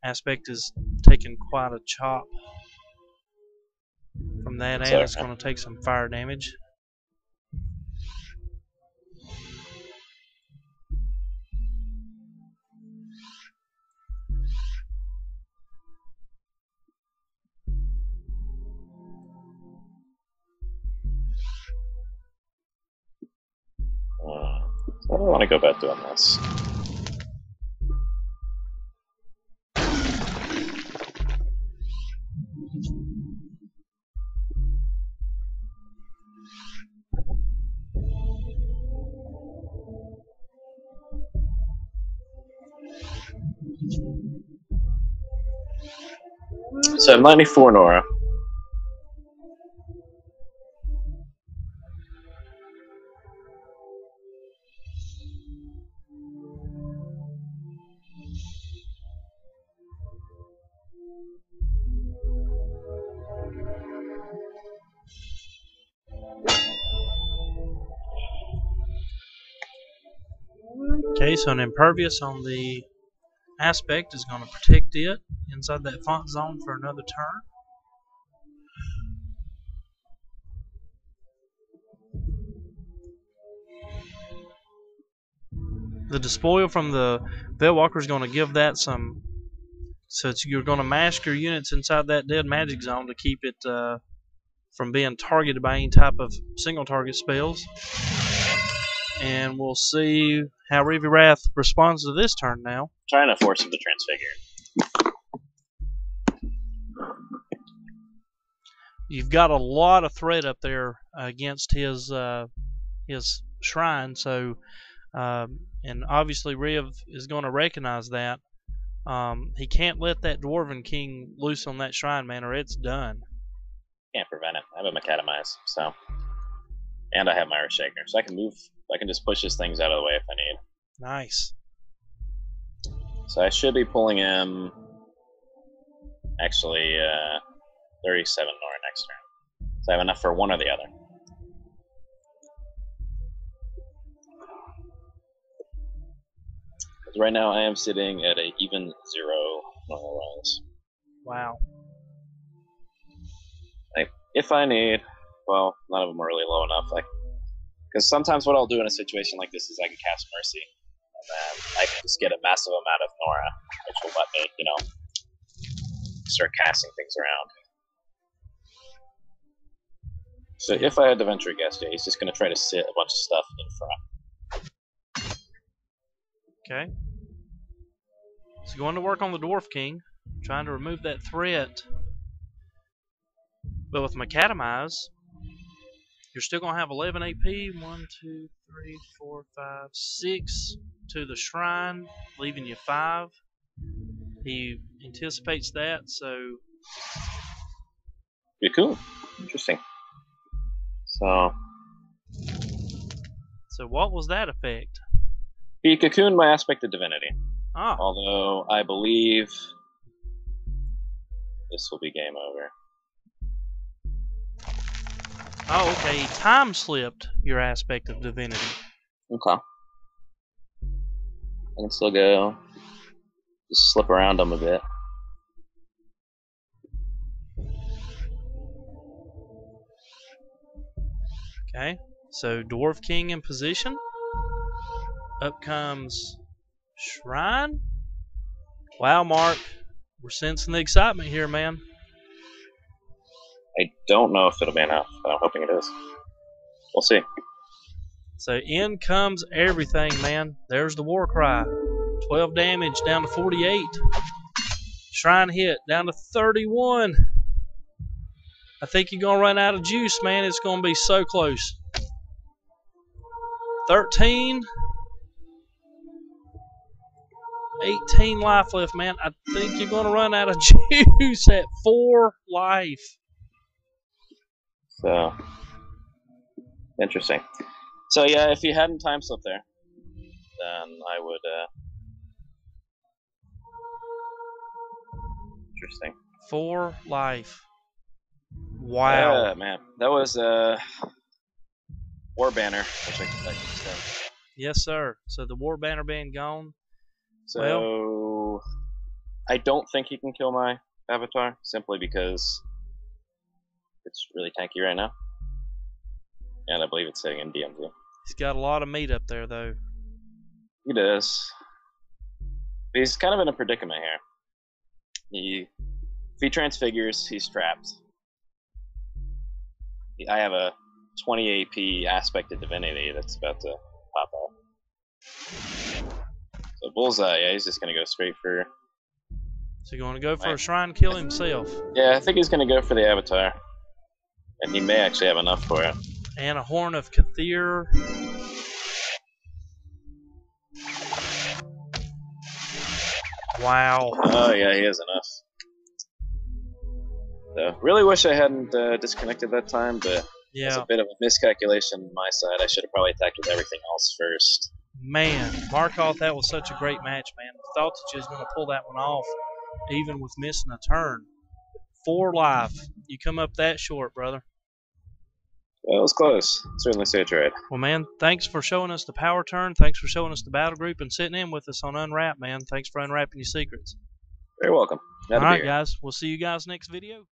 aspect is taking quite a chop from that, and it's going to take some fire damage. I don't want to go back doing this. So 94 Nora. Okay, so an impervious on the aspect is going to protect it inside that font zone for another turn. The despoil from the Veilwalker is going to give that some. So you're going to mask your units inside that dead magic zone to keep it from being targeted by any type of single target spells. And we'll see how Reavy Wrath responds to this turn now. Trying to force him to transfigure. You've got a lot of threat up there against his shrine, so and obviously Riv is going to recognize that. He can't let that Dwarven King loose on that shrine, man, or it's done. Can't prevent it. I have a Macadamize, so, and I have my Earthshaker, so I can move. I can just push his things out of the way if I need. Nice. So I should be pulling him. Actually, 37 Nora next turn. So I have enough for one or the other. Because right now I am sitting at a even 0 Nora rolls. Wow. If I need, well, none of them are really low enough. Because sometimes what I'll do in a situation like this is I can cast Mercy, and then I can just get a massive amount of Nora, which will let me, start casting things around. So if I had to venture a guess, yeah, he's just going to try to sit a bunch of stuff in front. Okay. So going to work on the Dwarf King, trying to remove that threat. But with Macadamize, you're still going to have 11 AP. 1, 2, 3, 4, 5, 6 to the shrine, leaving you 5. He anticipates that, so... Yeah, cool. Interesting. So what was that effect? He cocooned my Aspect of Divinity. Ah. Although I believe this will be game over. Oh, okay. He time slipped your Aspect of Divinity. Okay. I can still go. Just slip around him a bit. Okay. So Dwarf King in position. Up comes Shrine. Wow, Mark. We're sensing the excitement here, man. I don't know if it'll be enough, but I'm hoping it is. We'll see. So in comes everything, man. There's the war cry. 12 damage down to 48. Shrine hit down to 31. I think you're going to run out of juice, man. It's going to be so close. 13. 18 life left, man. I think you're going to run out of juice at 4 life. So, interesting. So, yeah, if you hadn't time slipped there, then I would... Interesting. 4 life. Wow. Yeah, man. That was War Banner, which I like to say. Yes, sir. So the War Banner being gone. So, well, I don't think he can kill my Avatar, simply because it's really tanky right now. And I believe it's sitting in DMZ. He's got a lot of meat up there, though. He does. But he's kind of in a predicament here. If he transfigures, he's trapped. I have a 20 AP Aspect of Divinity that's about to pop off. So Bullseye, yeah, he's just going to go straight for... So you want to go for a Shrine kill himself? Yeah, I think he's going to go for the Avatar. And he may actually have enough for it. And a Horn of Kathir. Wow. Oh, yeah, he has enough. So, really wish I hadn't disconnected that time, but yeah, it's a bit of a miscalculation on my side. I should have probably attacked with everything else first. Man, Markoth, that was such a great match, man. I thought that you was going to pull that one off, even with missing a turn. 4 life. You come up that short, brother. Well, it was close. Certainly say trade. Well, man, thanks for showing us the power turn. Thanks for showing us the battle group and sitting in with us on Unwrapped, man. Thanks for unwrapping your secrets. Very welcome. All right, guys. We'll see you guys next video.